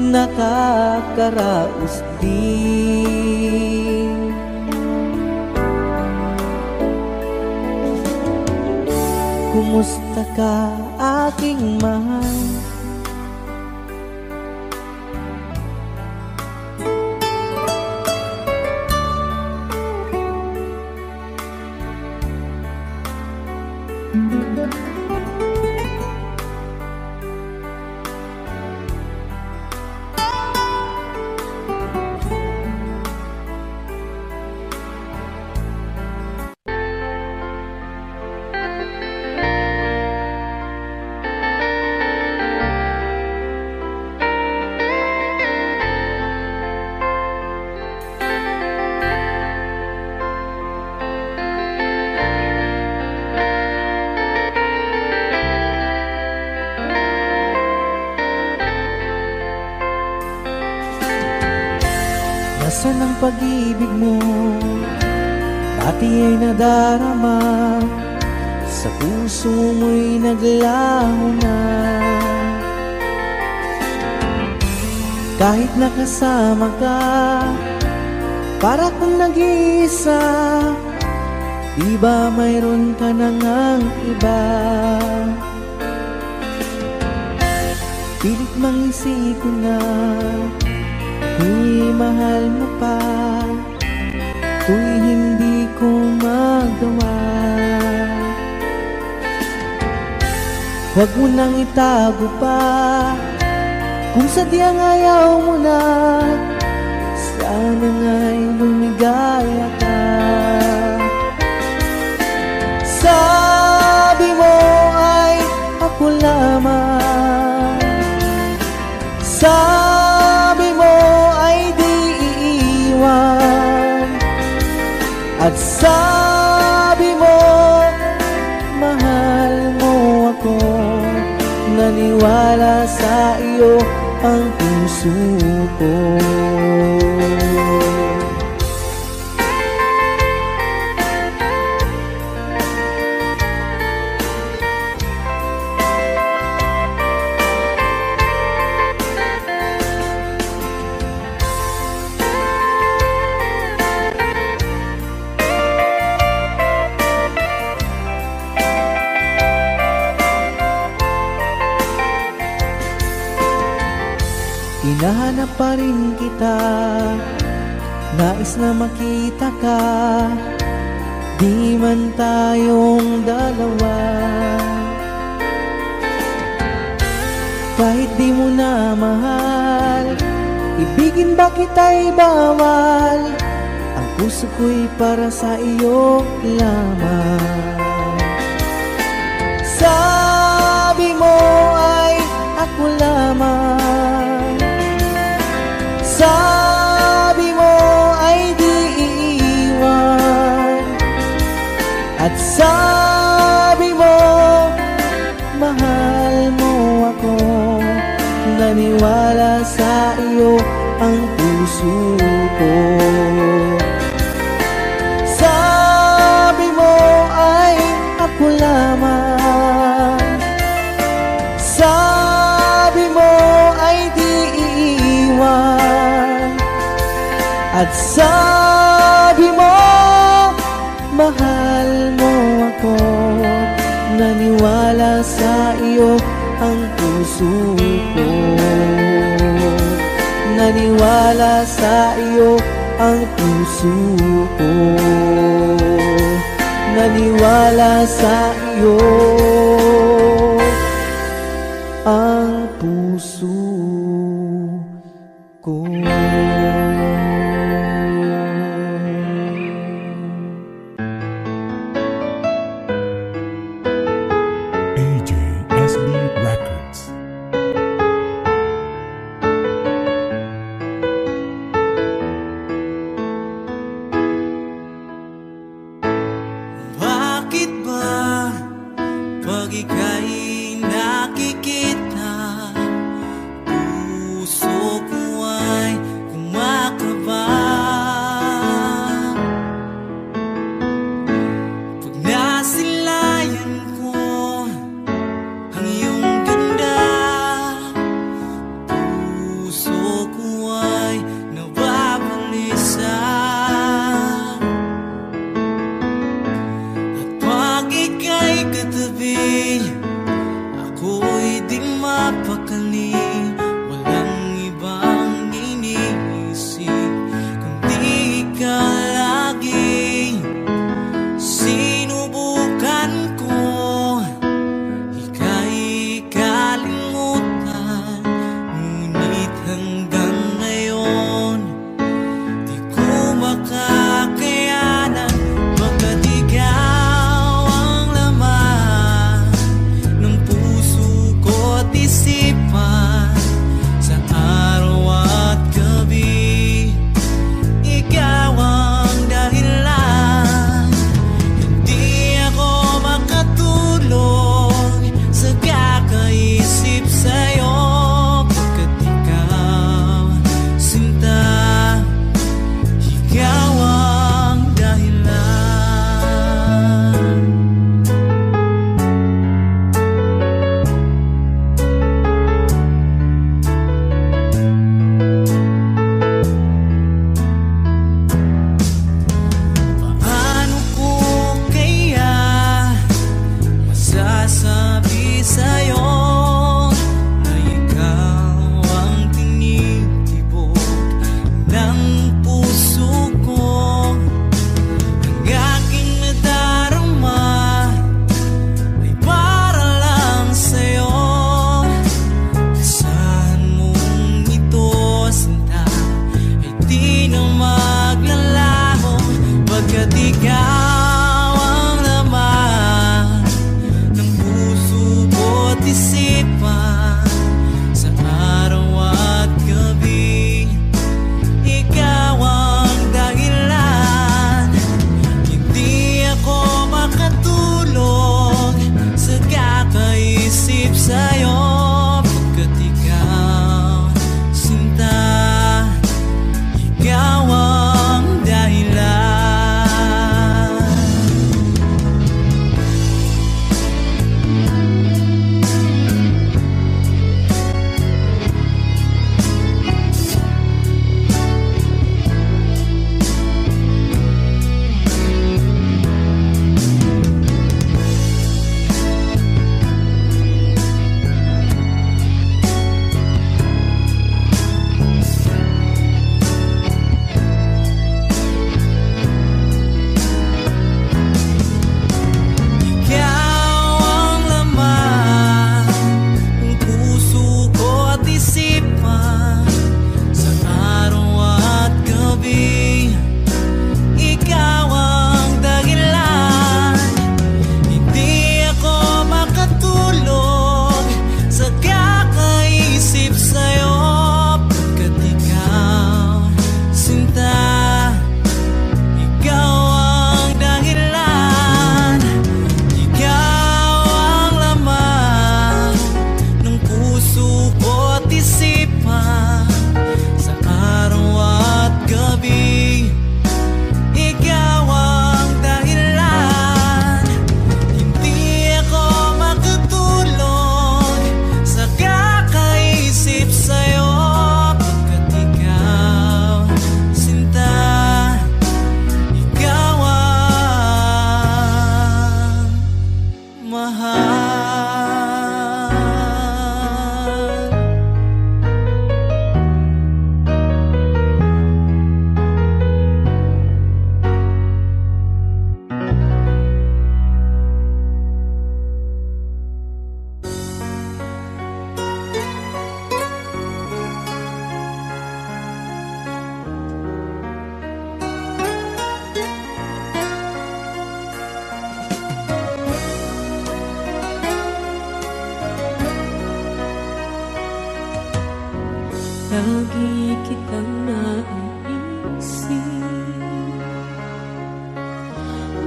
S1: nakakaraos din. Kumusta ka aking mahal? Nasaan ang pag-ibig mo? Dati ay nadarama, sa puso mo'y naglaho na. Kahit nakasama ka, para kang nag-iisa, Di ba mayroon ka na ngang iba? Pilit mang isipin na ako'y mahal mo pa, ako'y hindi ko magawa. Huwag mo nang itago pa, kung sadyang ayaw mo na, sana nga'y lumigaya ka. Sabi mo ay ako lamang, sabi mo ay di iiwan, at sabi mo mahal mo ako. Naniwala sa iyo ang puso ko. Hinahanap pa rin kita, nais na makita ka, di man tayong dalawa. Kahit di mo na mahal, ibigin ba kita'y bawal, ang puso ko'y para sa iyo lamang. Sabi mo ay ako lamang, sabi mo ay di iiwan, at sabi mo mahal mo ako. Naniwala sa iyo ang puso ko. Sabi mo ay ako lamang, sabi mo ay di iiwan, at sabi mo mahal mo ako. Naniwala sa iyo ang puso ko. Naniwala sa iyo ang puso ko. Naniwala sa iyo ang puso ko.
S5: AJSB Records.
S4: Bakit ba pag ika'y nakikita, puso ko ay kumakaba? Pag nasilayan ko ang iyong ganda, puso ko ay nababalisa. Pag ika'y katabi, ako'y di mapakali. Walang ibang iniisip kundi ikaw lagi. Sinubukan ko ika'y kalimutan, ngunit hanggang ngayon di ko makakayanan. Baga't ikaw ang laman ng puso ko't isipan, sa araw at gabi ikaw ang dahilan. Hindi ako makatulog sa kakaisip sa'yo, pagkat ikaw
S3: Lagi kitang naiisip,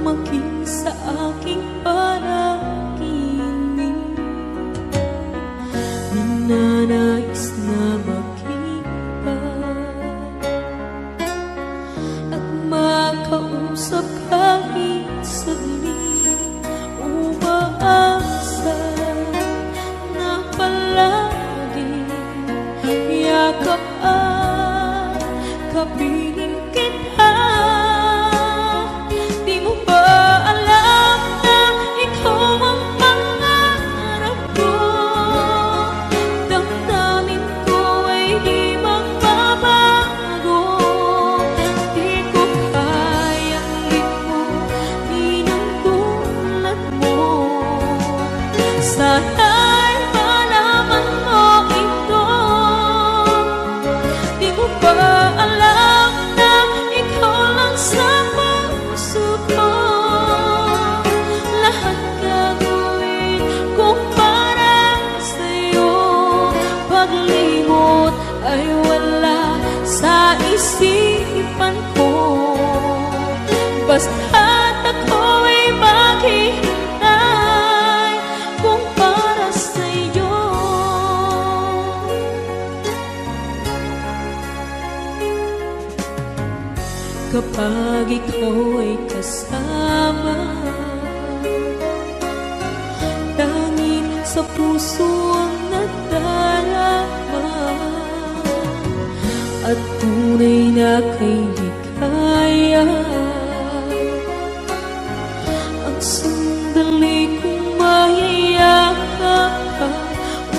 S3: maging sa aking panaginip. Ninanais na makita at makausap kahit saglit. Umaasa na palagi yakap at kapiling kita. Di mo ba alam na ikaw ang pangarap ko? Damdamin ko ay di magbabago. Di ko kayang limutin ang tulad mo. Sana'y malaman mo ito. Di mo ba alam na ikaw lang sa puso ko? Lahat gagawin kung para sa'yo. Paglimot ay wala sa isipan ko. Basta't ako'y maghihintay kung para sa'yo. Kapag ikaw ay kasama, tanging sa puso ang nadarama, at tunay na kay likaya. Ang sandali kong mayayakap ka,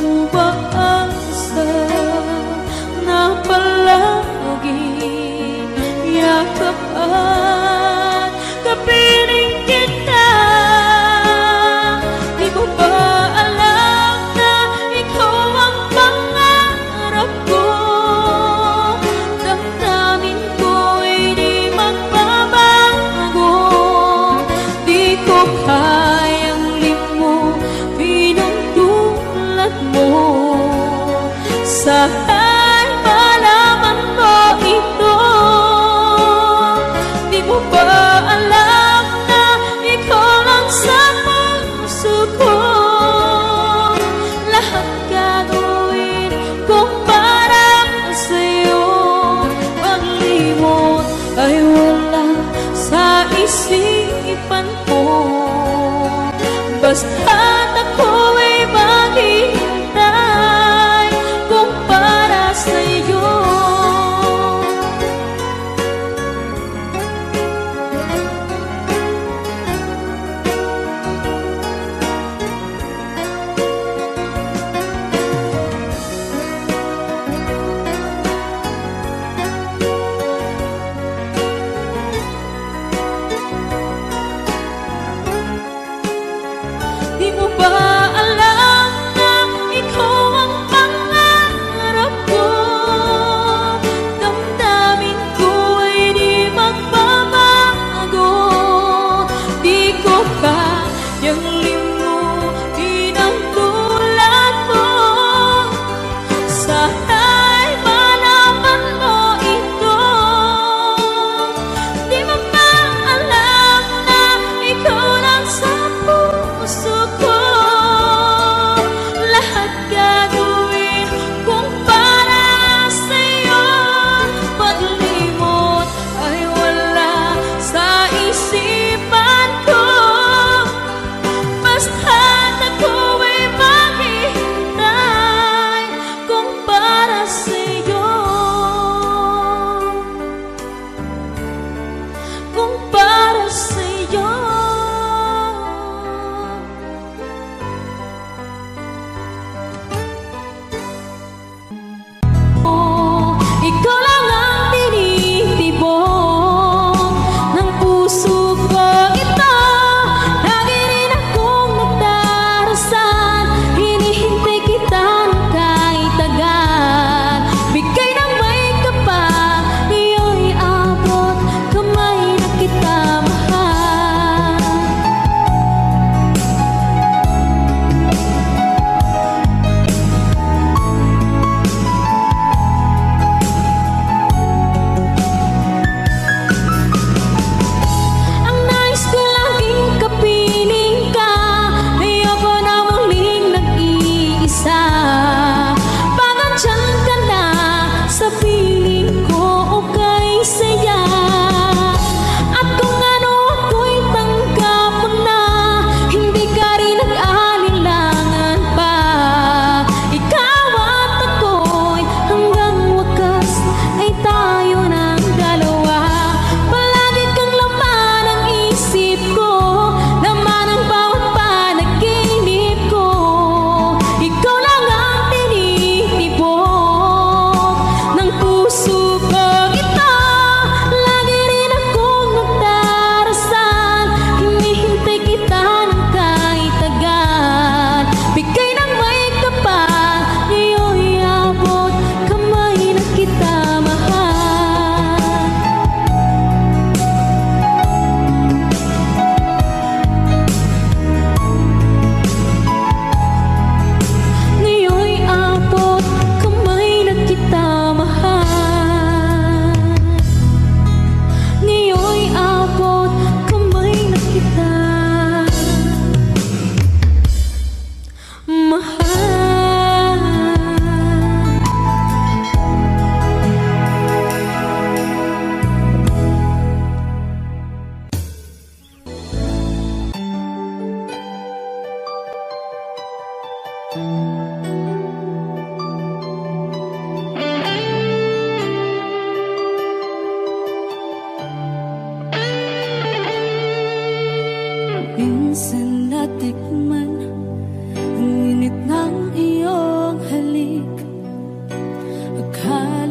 S3: umaasa na palagi yakap at kapiling kita. Di mo ba alam na ikaw ang pangarap ko? Damdamin ko ay di magbabago.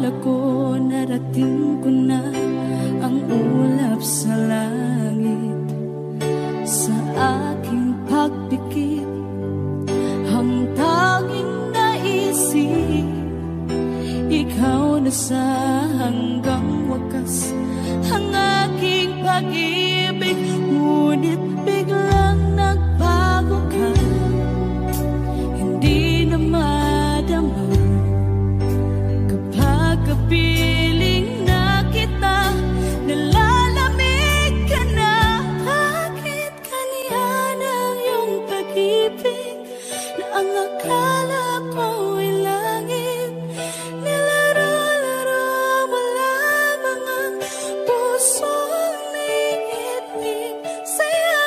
S3: akala ko narating ko na ang ulap sa langit. Sa aking pagpikit, ang tanging naisip, ikaw na sa hanggang wakas ang aking pag-ibig. Ngunit biglang nagbago ka, hindi na madama kapag kapiling na kita, nalalamig ka na. Bakit kaniyan ang iyong pag-ibig na ang akala ko ay langit? Nilaro-laro mo lamang ang pusong may itig. Saya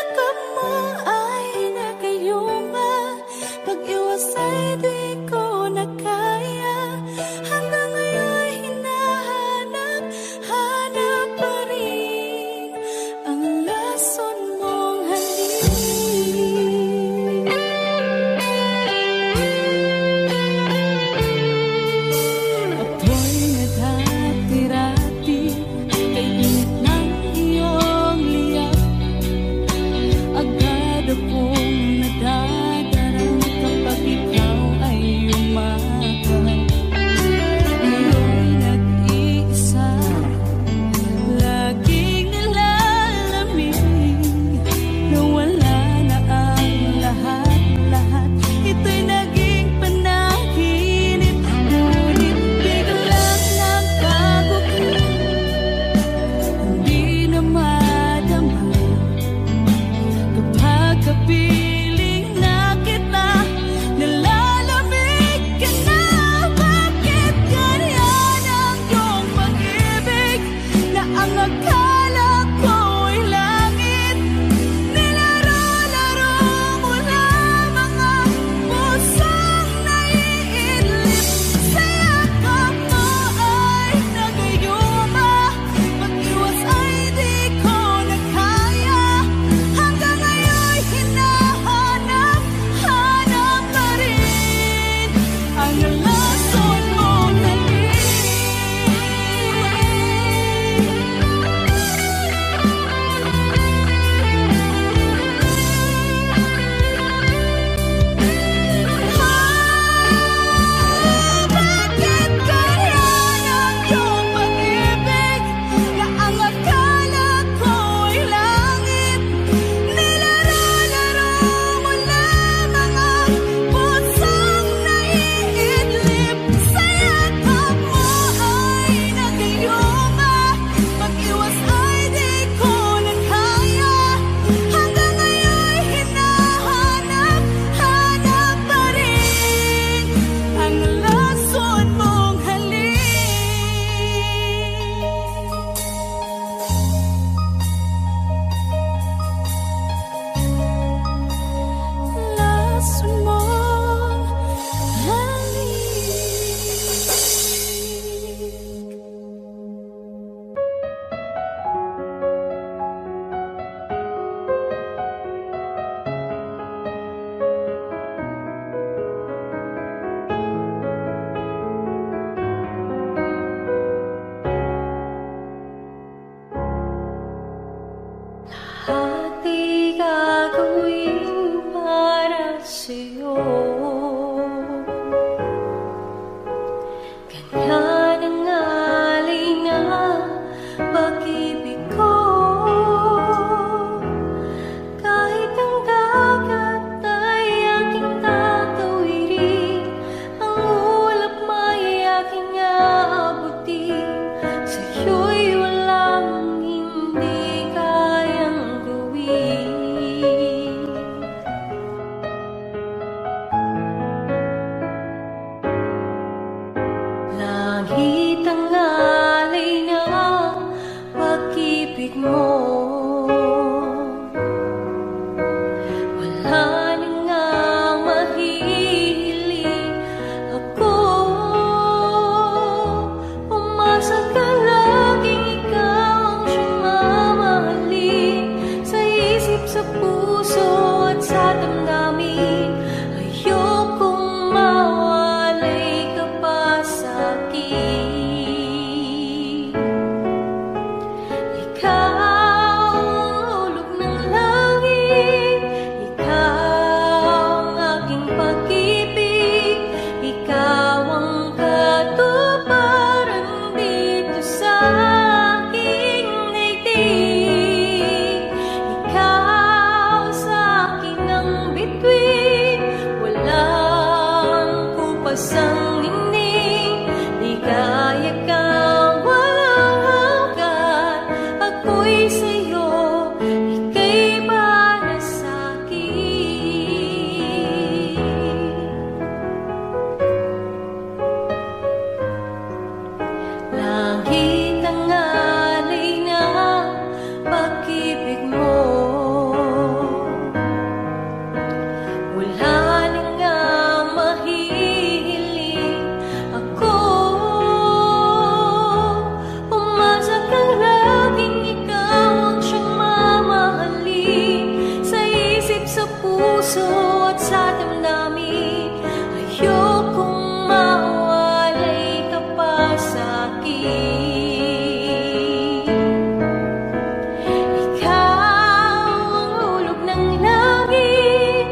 S2: Ikaw ang hulog ng langit,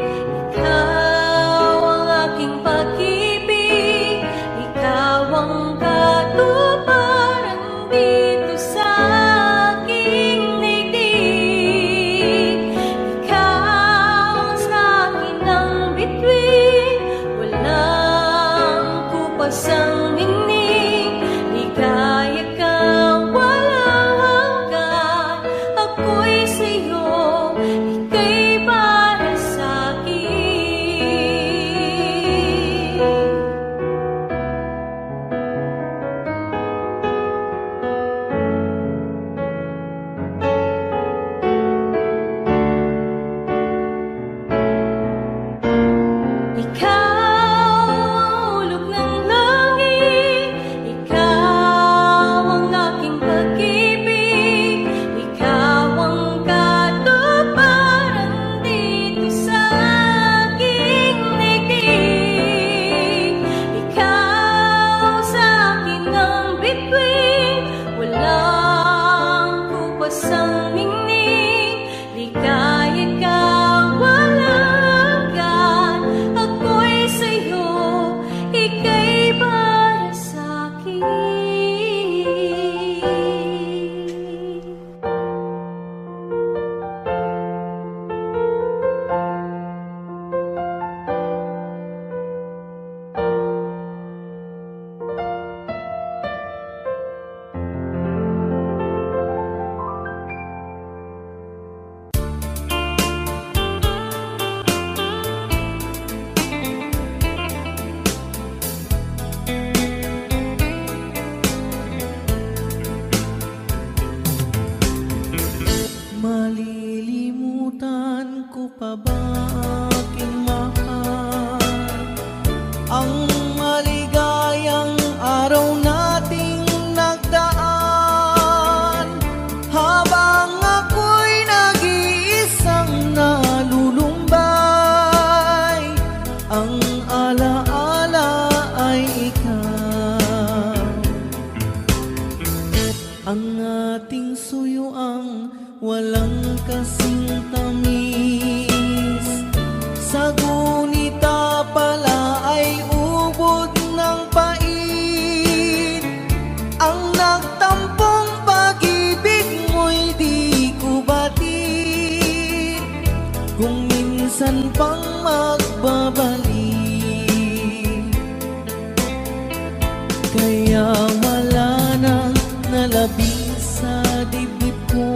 S2: ikaw ang aking pag-ibig, ikaw ang katuparan dito sa aking daigdig. Ikaw sa akin ang bituin, walang kupas ang ningning. Ligaya kang walang hanggan, ako'y sa'yo, ika'y para sa'kin. Ikaw ang hulog ng langit, ikaw ang aking pag-ibig, ikaw ang katuparan dito sa aking daigdig. Ikaw sa akin ang bituin, walang kupas ang ningning. Ligaya kang walang hanggan, ako'y sa'yo, ika'y para sa'kin.
S1: Malilimutan ko pa ba aking mahal, ang maligayang araw nating nagdaan, habang ako'y nag-iisang nalulumbay, ang alaala ay ikaw. Ang ating suyuang walang kasing tamis, sa gunita pala ay ubod ng pait. Ang nagtampong pag-ibig mo'y di ko batid, kung minsan pang magbabalik. Kaya wala nang nalabis sa dibdib ko,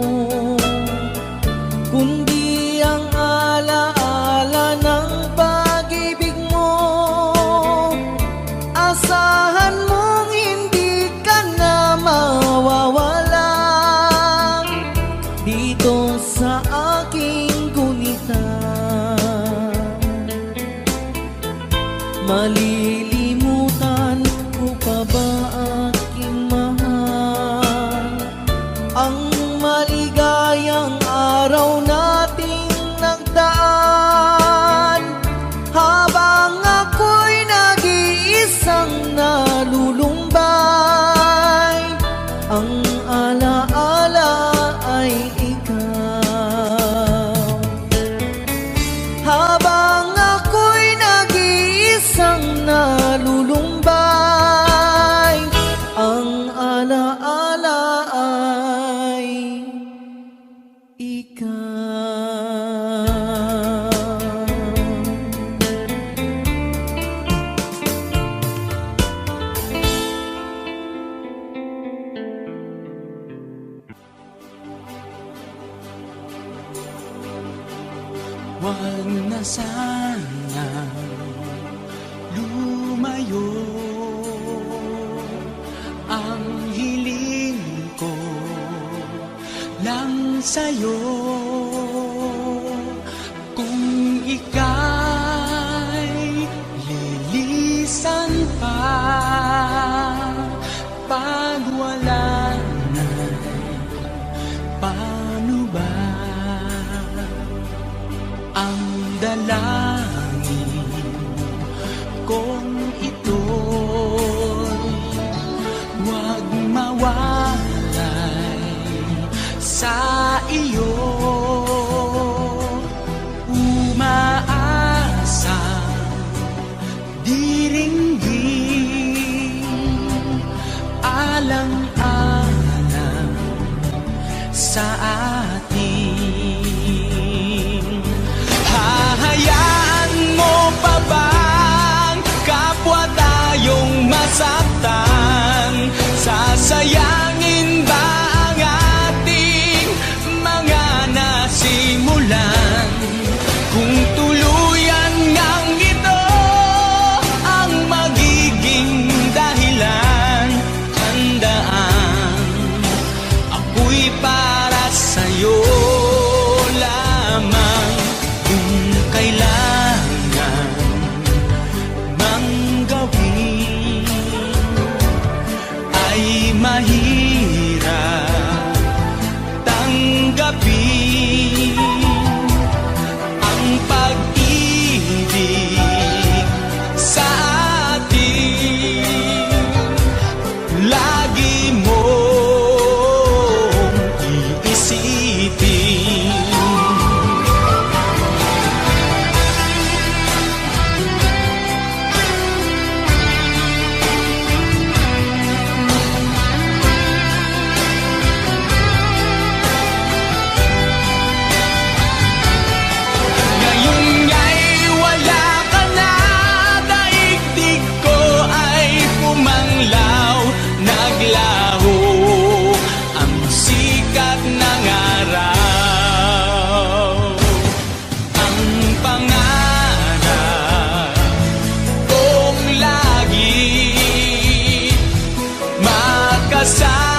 S1: kundi ang alaala ng pag-ibig mo. Asahan mong hindi ka na mawawala dito sa aking gunita. Malilimutan ko pa ba aking mahal, ang maligayang araw nating nagdaan, habang ako'y nag-iisang nalulumbay, ang alaala ay ikaw. Habang ako'y nag-iisang nalulumbay, ang alaala ay
S5: Huwag na sana lumayo, ang hiling ko lang sa'yo. Kung ika'y lilisan pa, pag wala na, paano ba? Ang dalangin kong ito'y huwag mawalay sa iyo. Umaasa, diringgin, alang-alang sa atin. Hahayaan mo pa bang kapwa tayong masaktan? Sasayangin ba ang ating mga nasimulan? Kung tuluyan ngang ito ang magiging dahilan, tandaan, ako'y para sa'yo lamang. Kung kailangan mang gawin ay mahirap tanggapin, ang pag-ibig sa atin lagi mong iisipin. Ngayon nga'y wala ka na, daigdig ko ay pumanglaw, naglaho ang sikat ng araw. Ang pangarap kong lagi makasama